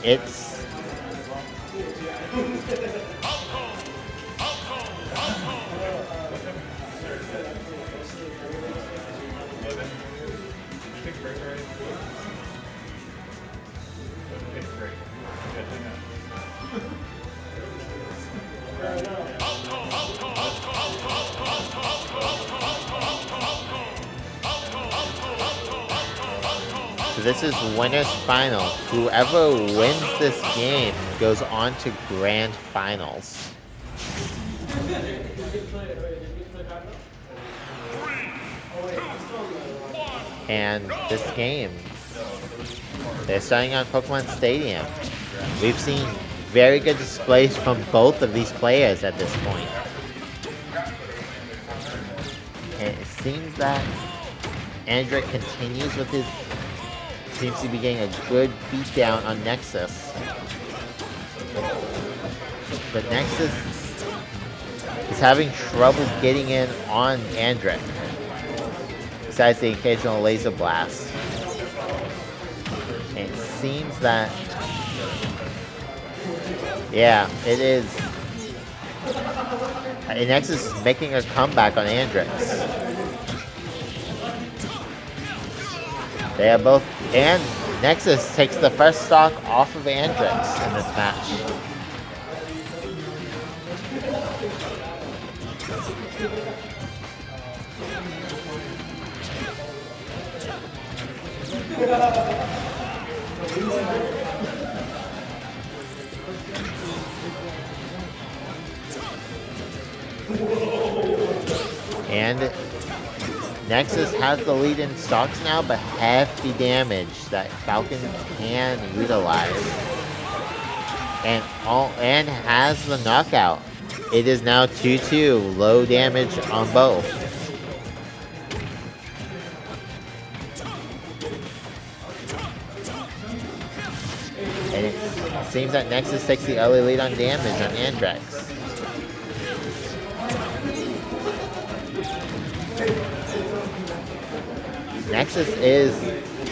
It's So this is winners final. Whoever wins this game goes on to grand finals. And this game, they're starting on Pokemon Stadium. We've seen very good displays from both of these players at this point. And it seems that Andric continues with his... seems to be getting a good beatdown on Nexus. But Nexus is having trouble getting in on Andric. Besides the occasional laser blast. And it seems that... yeah, it is. And Nexus is making a comeback on Andrix. They are both... and Nexus takes the first stock off of Andrix in this match. And Nexus has the lead in stocks now, but hefty damage that Falcon can utilize. And has the knockout. It is now 2-2, low damage on both. And it seems that Nexus takes the early lead on damage on Andrex. Nexus is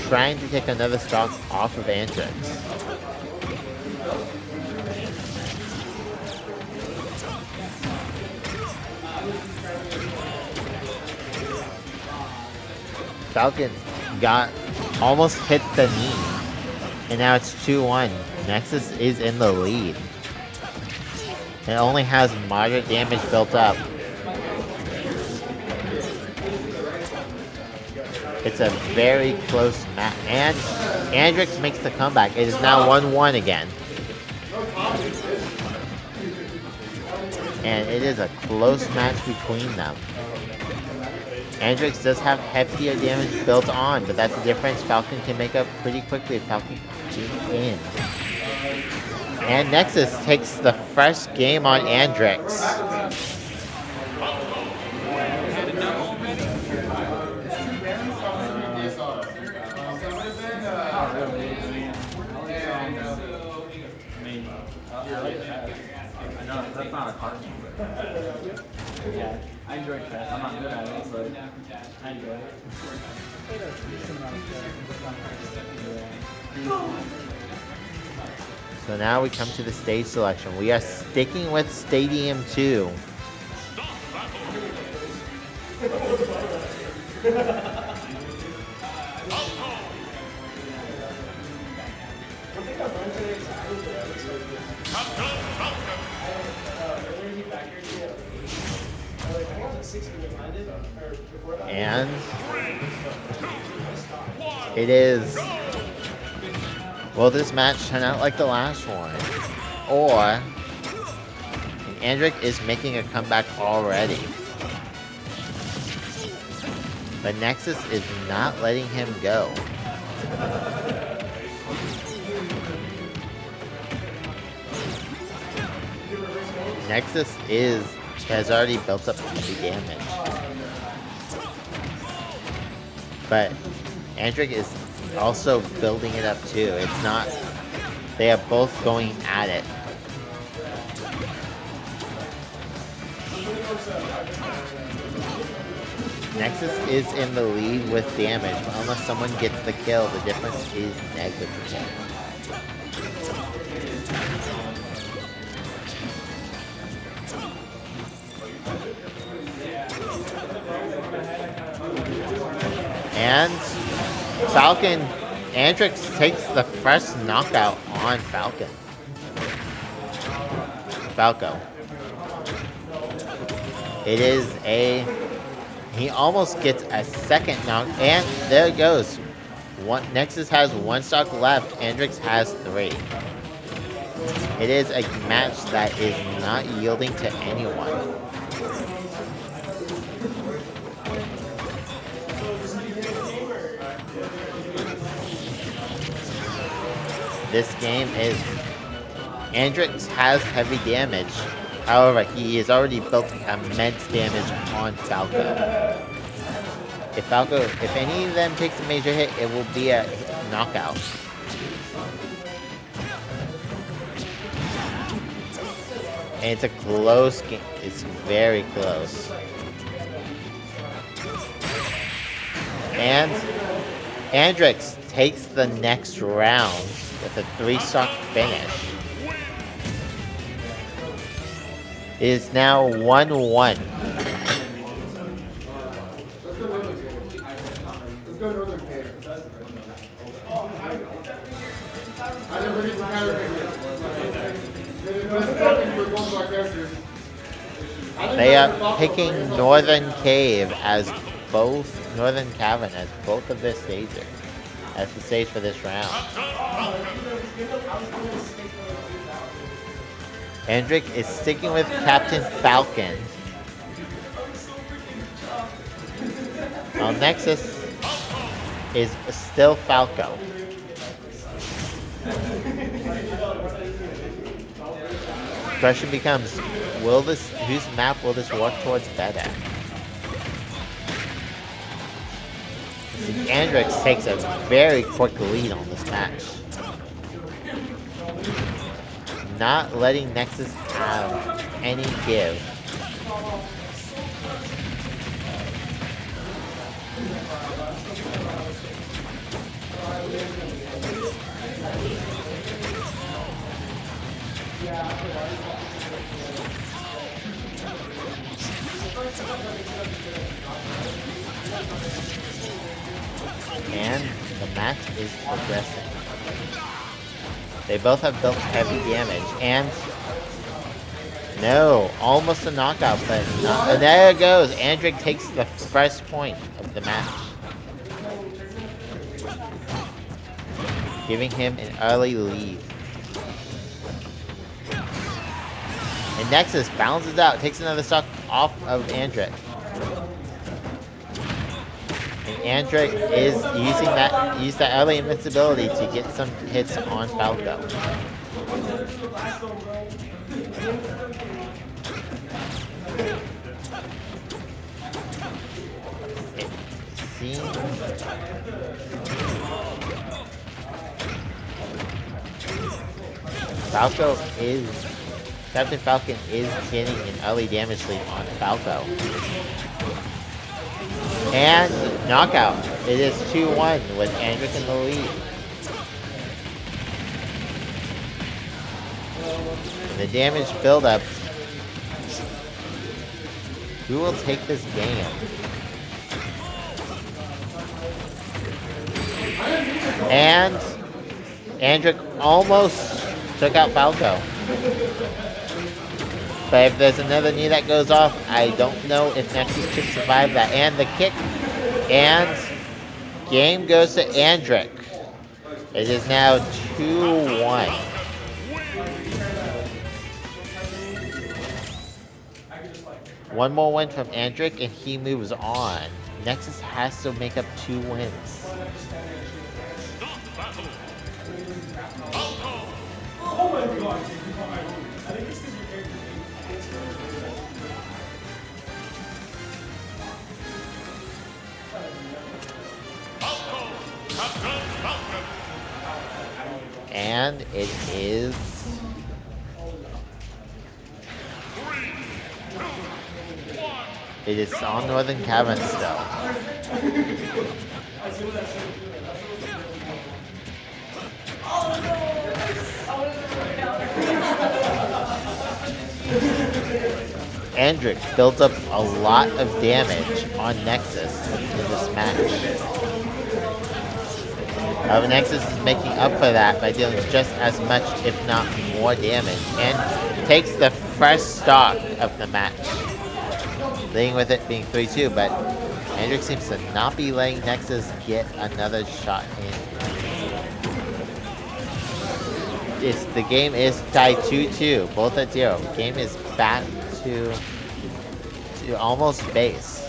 trying to take another stock off of Andrex. Falcon almost hit the knee. And now it's 2-1. Nexus is in the lead. It only has moderate damage built up. It's a very close match. And Andrix makes the comeback. It is now 1-1 again. And it is a close match between them. Andrix does have heftier damage built on, but that's the difference Falcon can make up pretty quickly. Falcon is in. And Nexus takes the first game on Andrix. That's not a card. Yeah, I enjoy chess. I'm not good at it, but I enjoy it. So now we come to the stage selection. We are sticking with Stadium 2. And it is. Will this match turn out like the last one? Or Andrix is making a comeback already. But Nexus is not letting him go. Nexus has already built up the damage. But Andrix is also building it up too. It's not, they are both going at it. Nexus is in the lead with damage, but unless someone gets the kill, the difference is negligible. And Falcon, Andrix takes the first knockout on Falco. It is he almost gets a second knock, and there it goes. Nexus has 1 stock left, Andrix has 3. It is a match that is not yielding to anyone. This game is, Andrix has heavy damage. However, he has already built immense damage on Falco. If any of them takes a major hit, it will be a knockout. And it's a close game. It's very close. And Andrix takes the next round with a 3-stock finish. It is now 1-1. They are picking Northern Cave as Northern Cavern as both of their stages. As the stage for this round. Andrix is sticking with Captain Falcon. While Nexus is still Falco. The question becomes, whose map will this work towards better? Andrix takes a very quick lead on this match. Not letting Nexus have any give. And the match is progressing. They both have built heavy damage, and no, almost a knockout, but not. And there it goes. Andrix takes the first point of the match. giving him an early lead. And Nexus bounces out, takes another stock off of Andric. And Andric is using that early invincibility to get some hits on Falco. It seems Captain Falcon is getting an early damage lead on Falco. And knockout. It is 2-1 with Andric in the lead. And the damage buildup. Who will take this game? And Andric almost took out Falco. But if there's another knee that goes off, I don't know if Nexus could survive that. And the kick. And game goes to Andric. It is now 2-1. One more win from Andric and he moves on. Nexus has to make up 2 wins. Oh my god! I think this is your character. And it is on Northern Cavern still. Andric built up a lot of damage on Nexus in this match. Nexus is making up for that by dealing just as much, if not more damage, and takes the first stock of the match. Leading with it being 3-2, but Andric seems to not be letting Nexus get another shot in. The game is tied 2-2, both at 0. Game is back to almost base.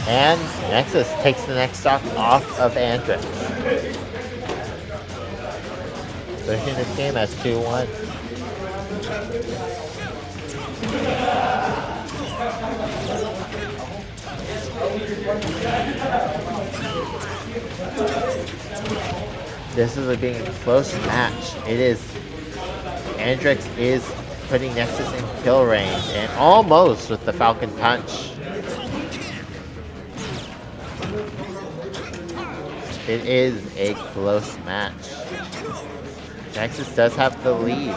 And Nexus takes the next stock off of Andric. Pushing this game as 2-1. This is being a close match. It is. Andric is putting Nexus in kill range and almost with the Falcon Punch. It is a close match. Nexus does have the lead.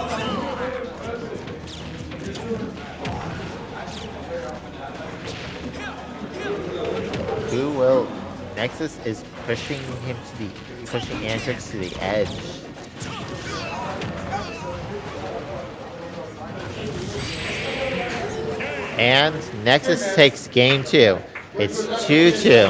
Who will? Nexus is pushing Andric to the edge. And Nexus takes game 2. It's 2-2.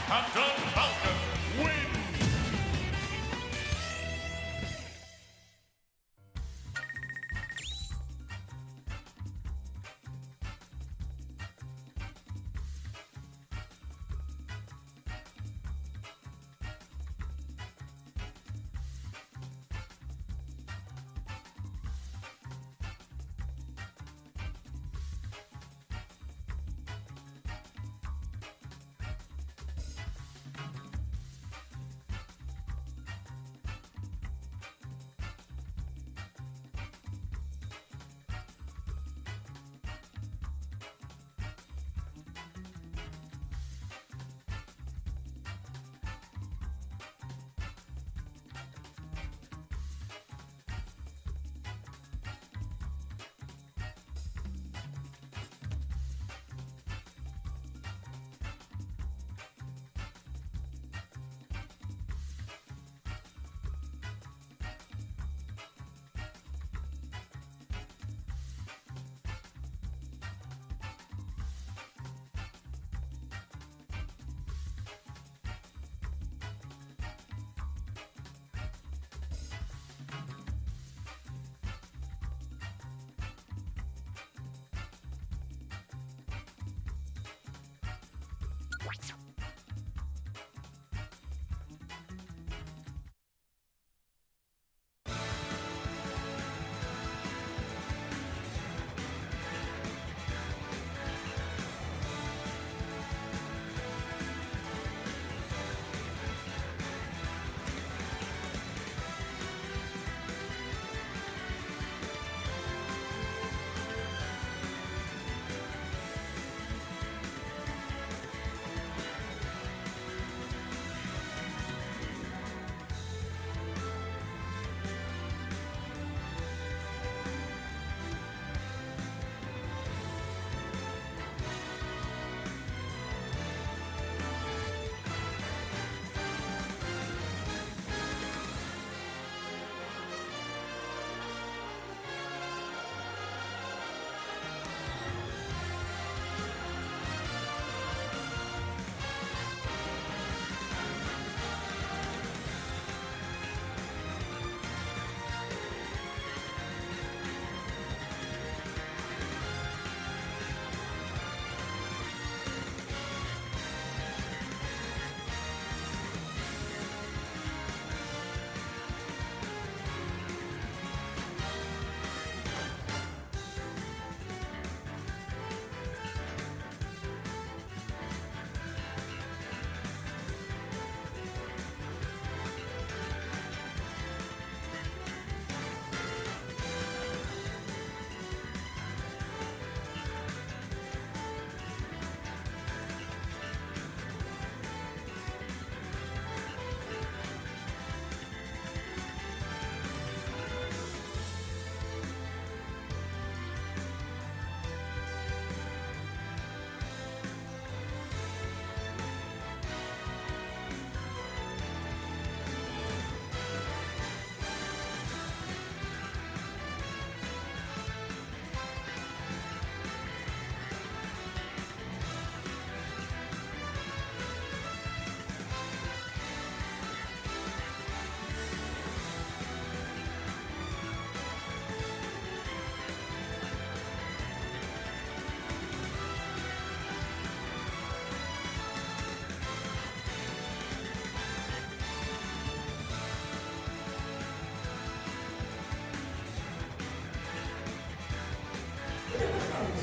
Captain Falcon wins!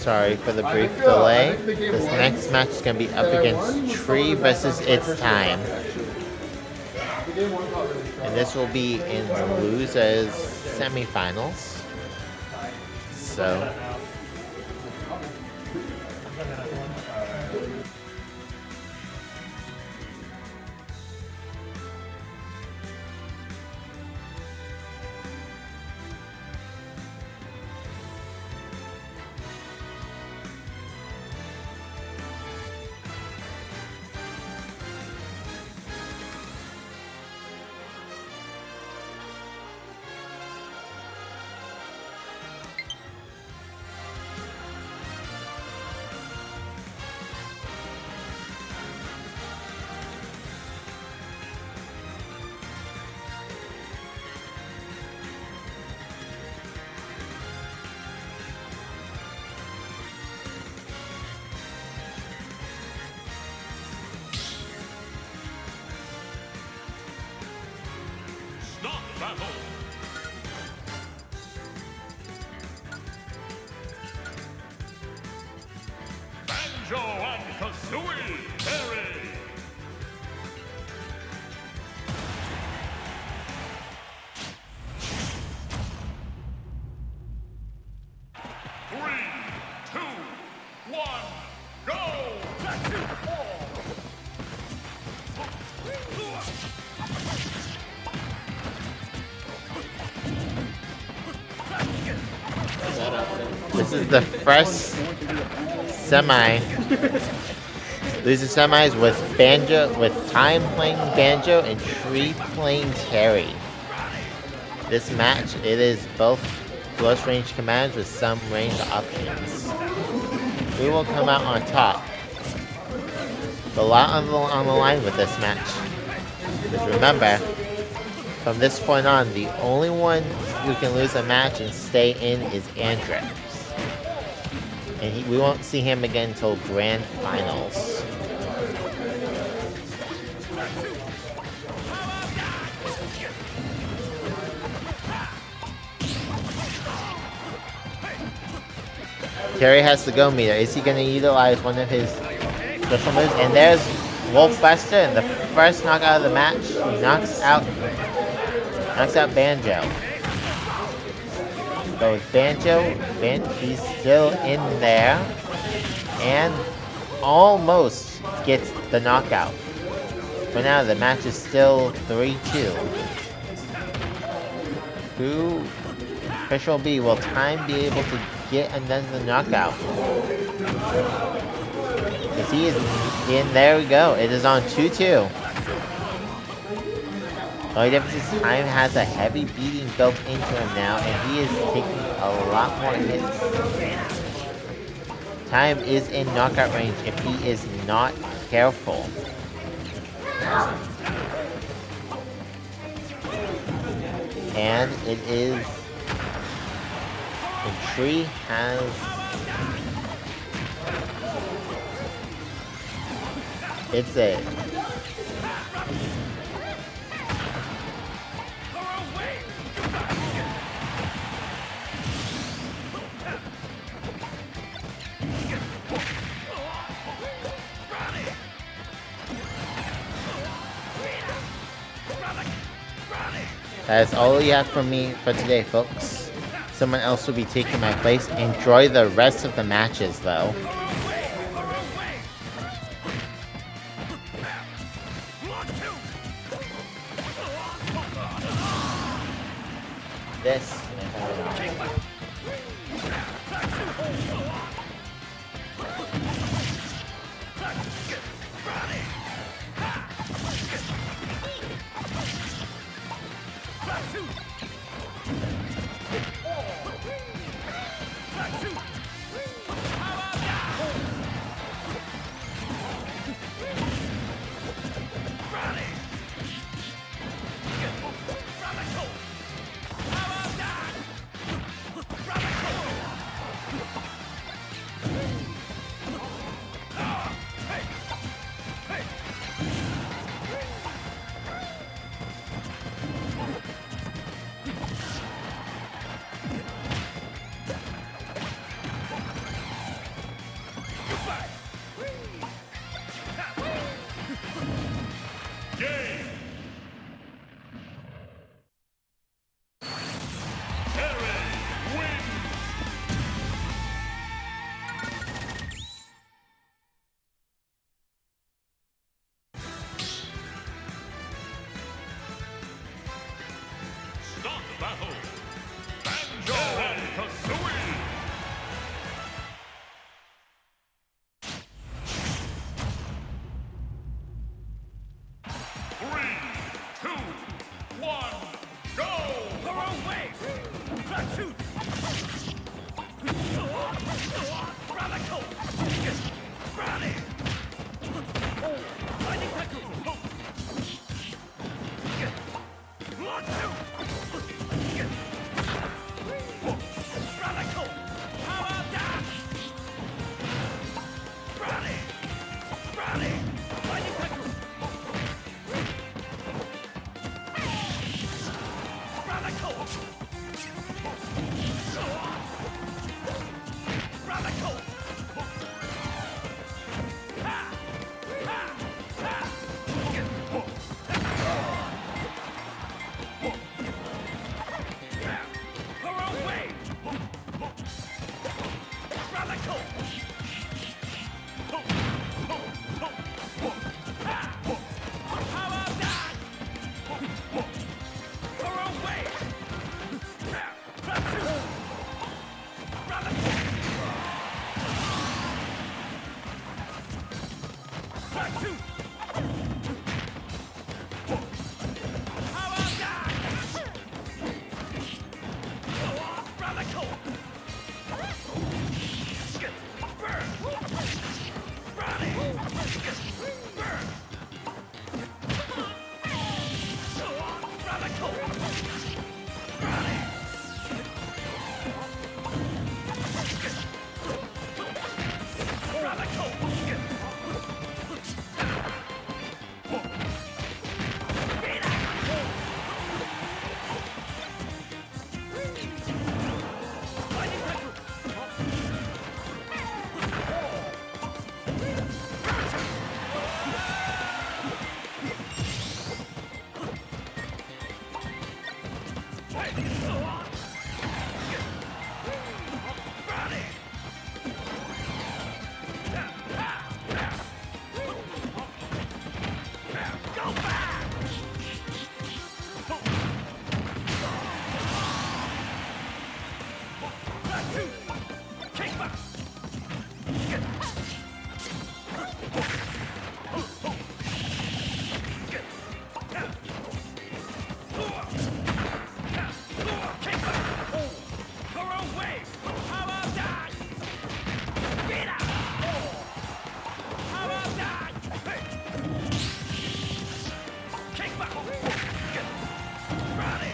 Sorry for the brief delay. This next match is going to be up against Tree versus It's Time. And this will be in the losers semifinals. So Stop battle. Banjo and Kazooie Berry. Three, two, one, go! this is the first semi. Loser semis with Time playing Banjo and Tree playing Terry. This match, it is both close range commands with some range options. We will come out on top. A lot on the line with this match. Because remember, from this point on, the only one who can lose a match and stay in is Andrex. And we won't see him again until Grand Finals. Terry has the go meter. Is he going to utilize one of his special moves? And there's Wolfbuster, and the first knockout of the match. He knocks out Banjo. But with Banjo, he's still in there and almost gets the knockout. For now, the match is still 3-2. Who Official B, will Time be able to get another knockout? Because he is in, there we go. It is on 2-2. The only difference is Time has a heavy beating built into him now, and he is taking a lot more hits. Time is in knockout range if he is not careful. And it is... And Tree has... It's a... That's all you have from me for today, folks. Someone else will be taking my place. Enjoy the rest of the matches, though. This. battle. Banjo and Kazooie. 3, 2, 1, go! Thorough wave! Platoon! Radical! Rally! Lightning Tackle! Blood Radical! Power Dash! Rally! Rally! Lightning Tackle! Radical! Radical! Ha! Ha! Ha! Thorough wave! Radical! Ha! Power dash! Thorough wave! Platoon! Radical! Platoon! Power dash! Radical! Burn! Rally! Burn! Radical! Rally! Radical! Lightning Tackle! Rally! Go back! Platoon! Kick back! Kick back! Thorough wave! Power dash! Get out! Power dash! Kick back! Rally!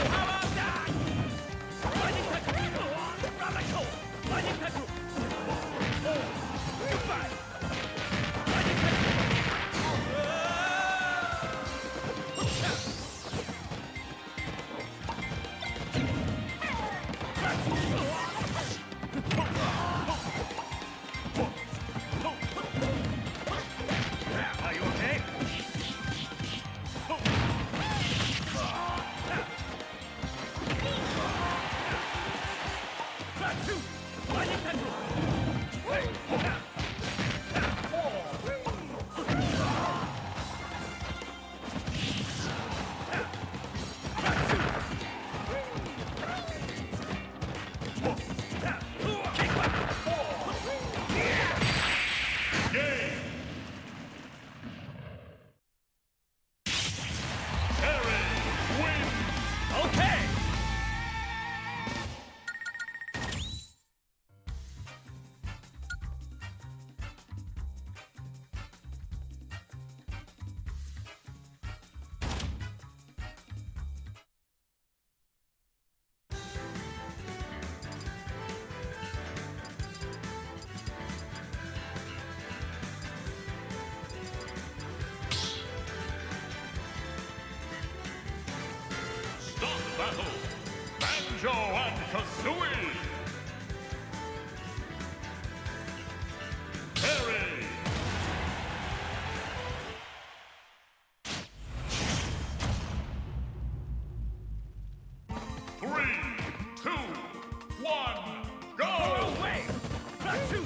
Power dash! Lightning Tackle! Radical! Lightning Tackle! Goodbye! Lightning Are you okay? Platoon! Lightning Tackle! Kick back! Game. Terry wins. Okay! Stop battle. Banjo and Kazooie. Terry. 3, 2, 1, go! Thorough wave! Platoon!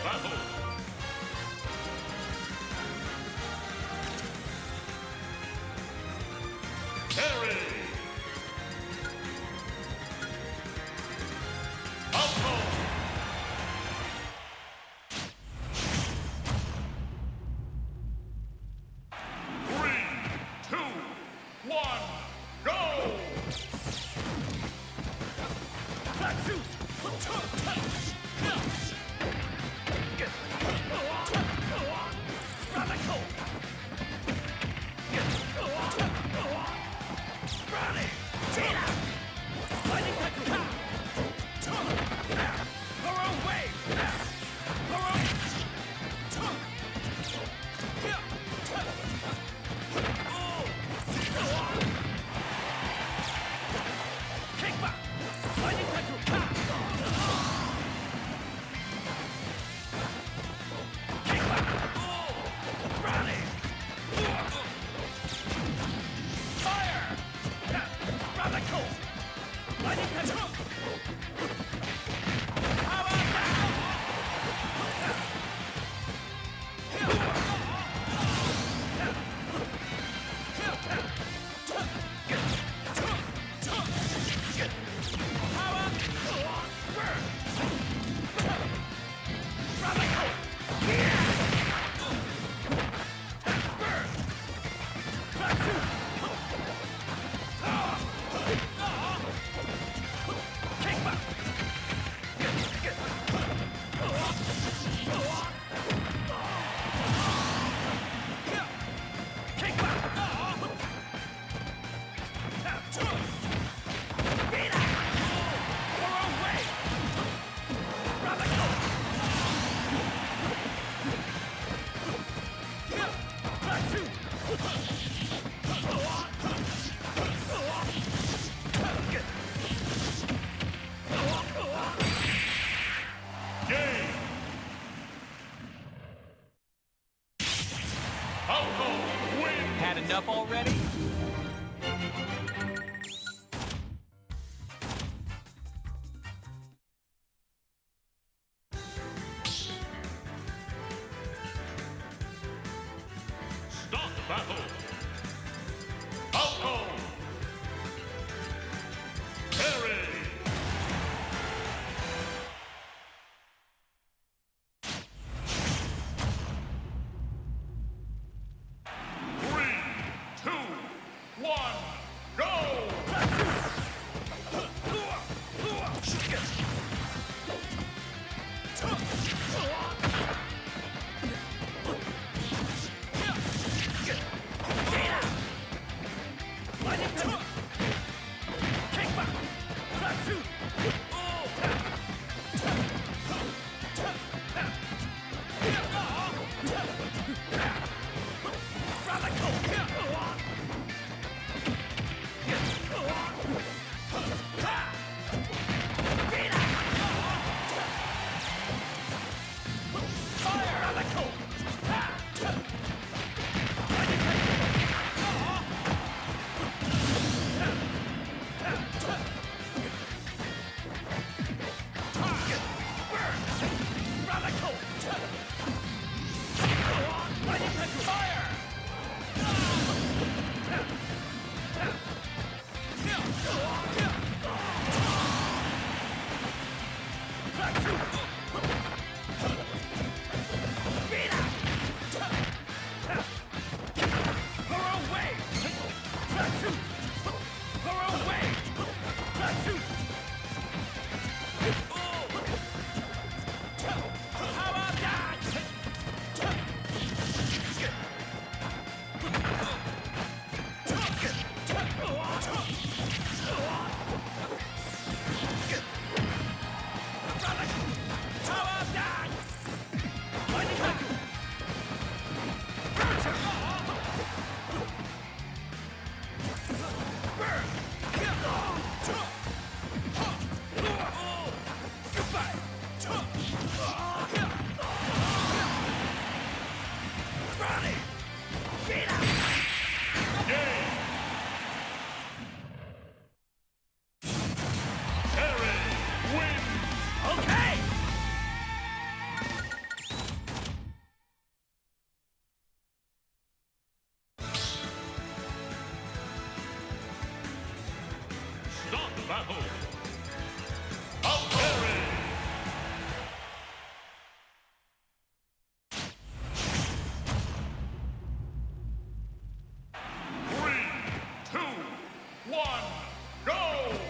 battle. Terry. Alto. 3, 2, 1, go! Game. Falco wins. Had enough already? Start battle. Falco. Parry. Three, two, one, go! battle. Valkyrie! 3, 2, 1, go!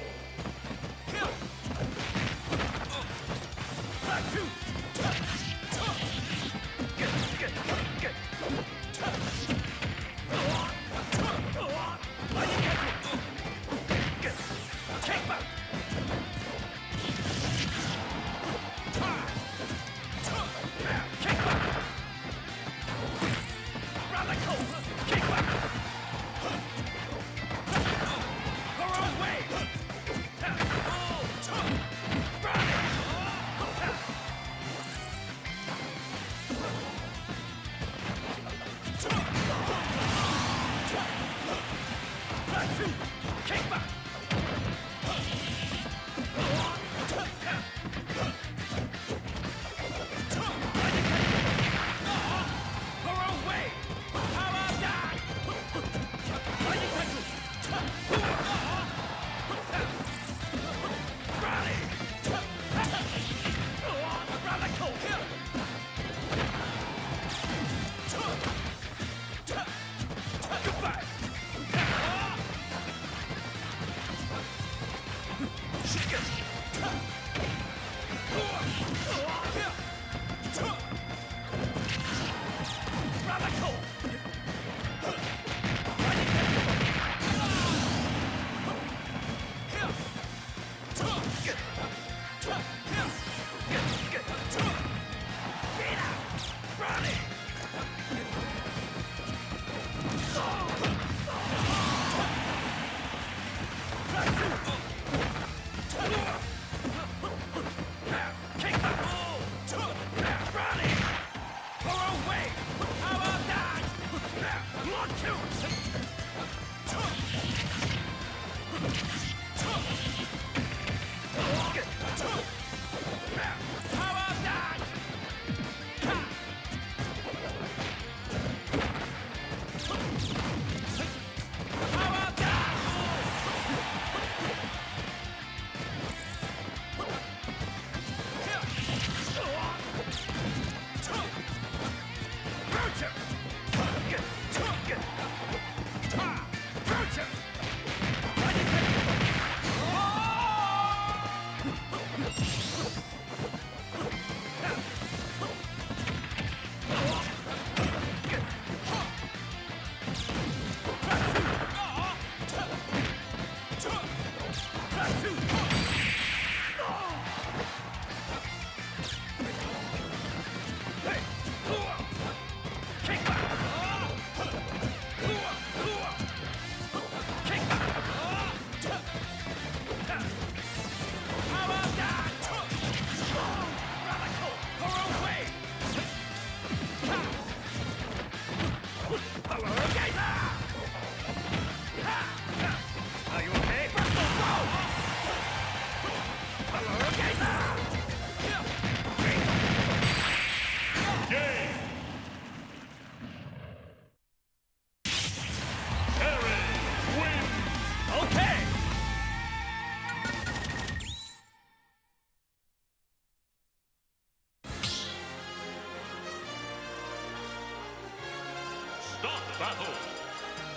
Stop battle.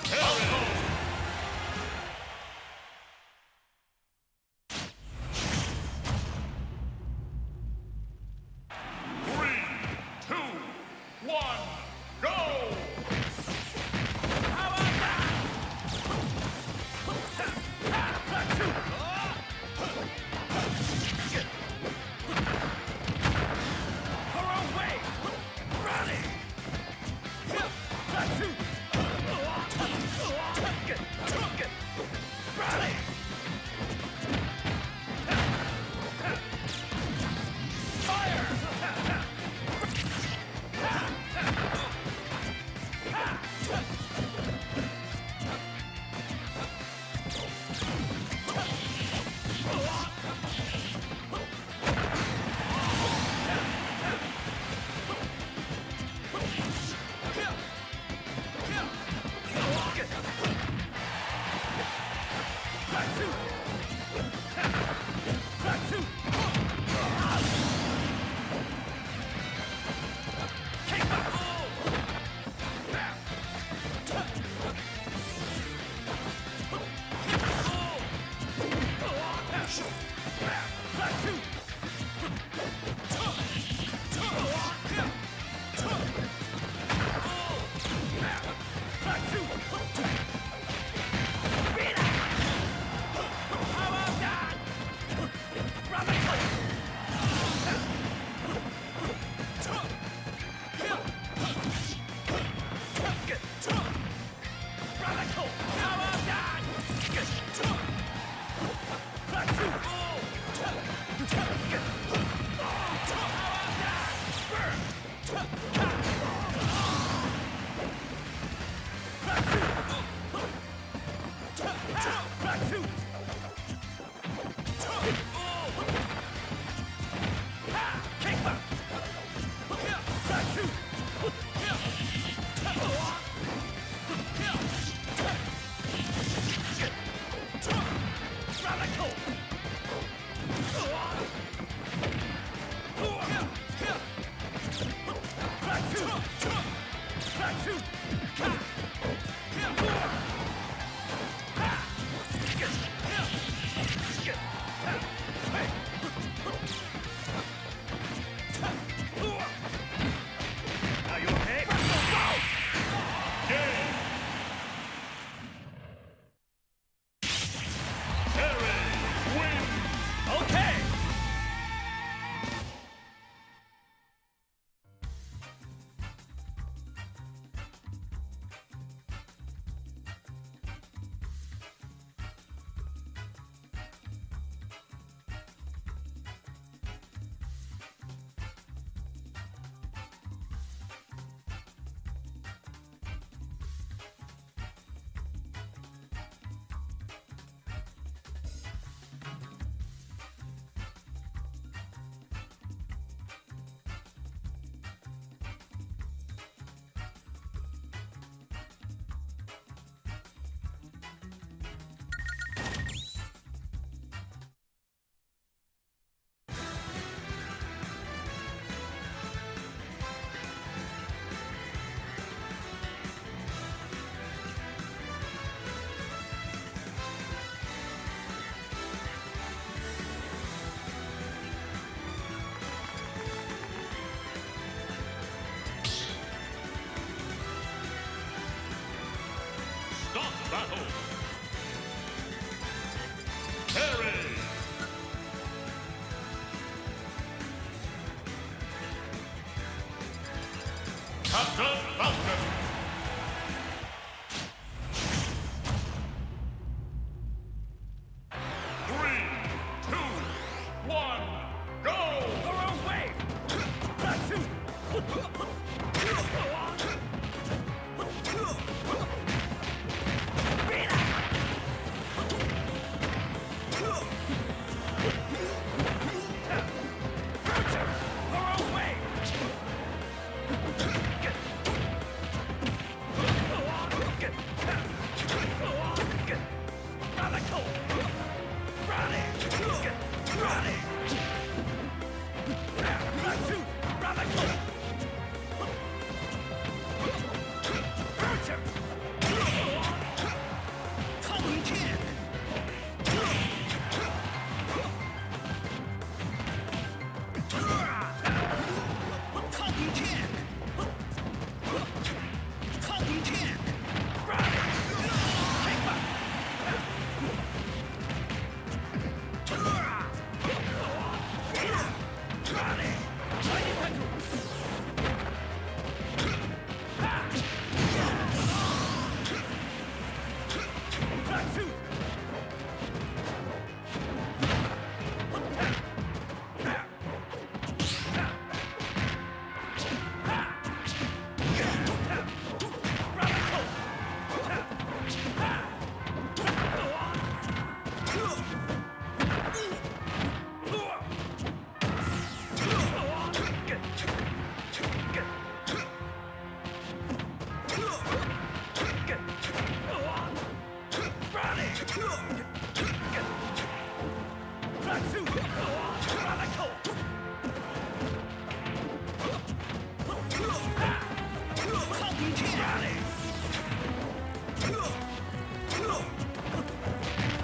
Terry.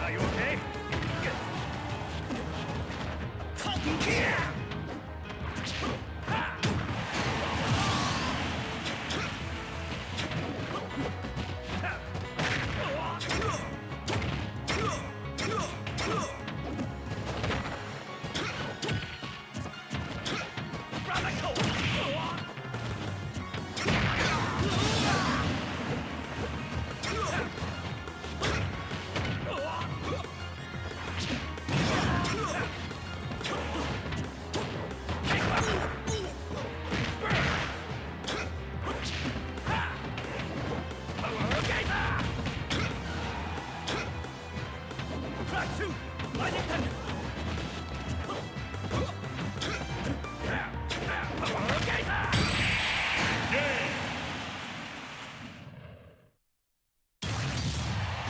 Are you okay?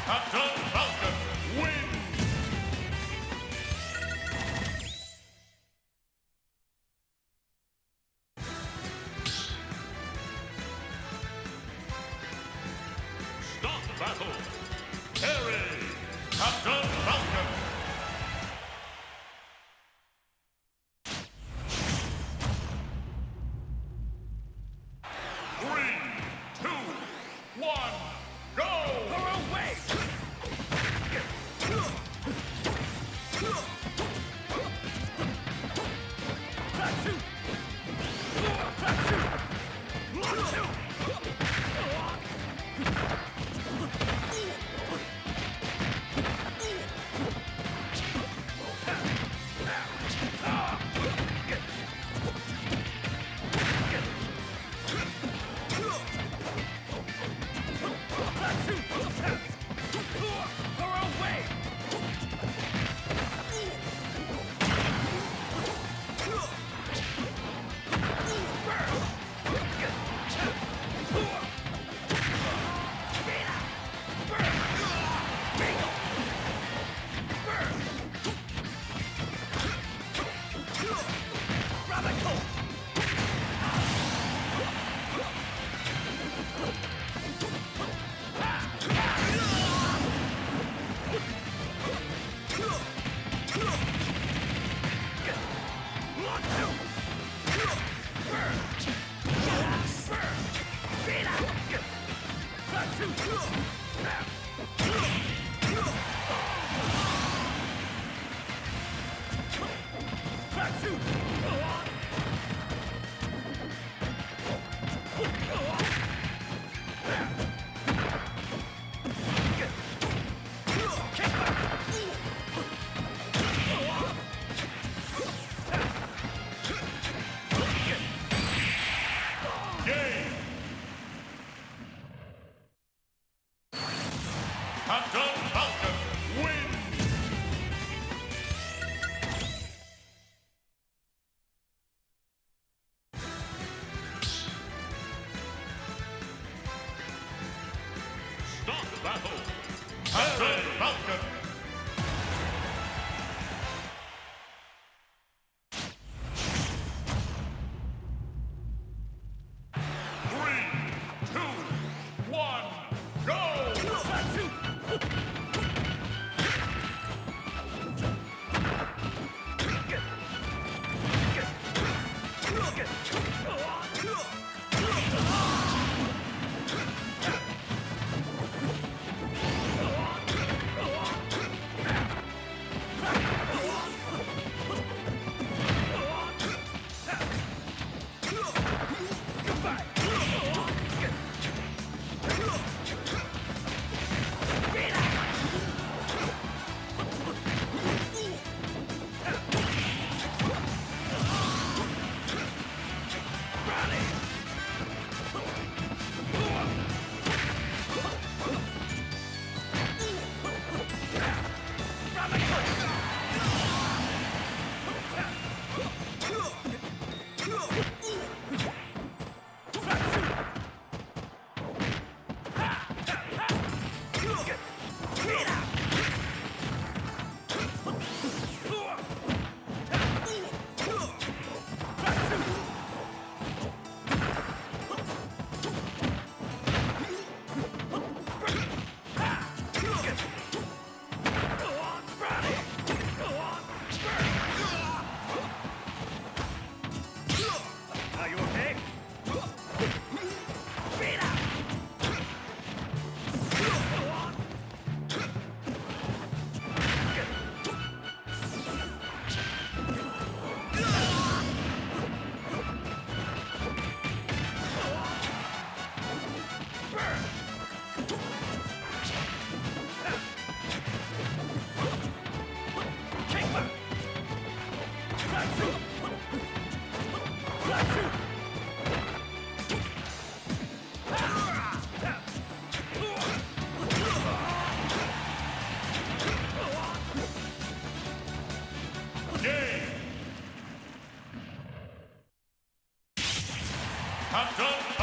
Captain Falcon wins! Stop battle! Harry! Captain Falcon! Three, two, one, go! Captain Falcon wins! Captain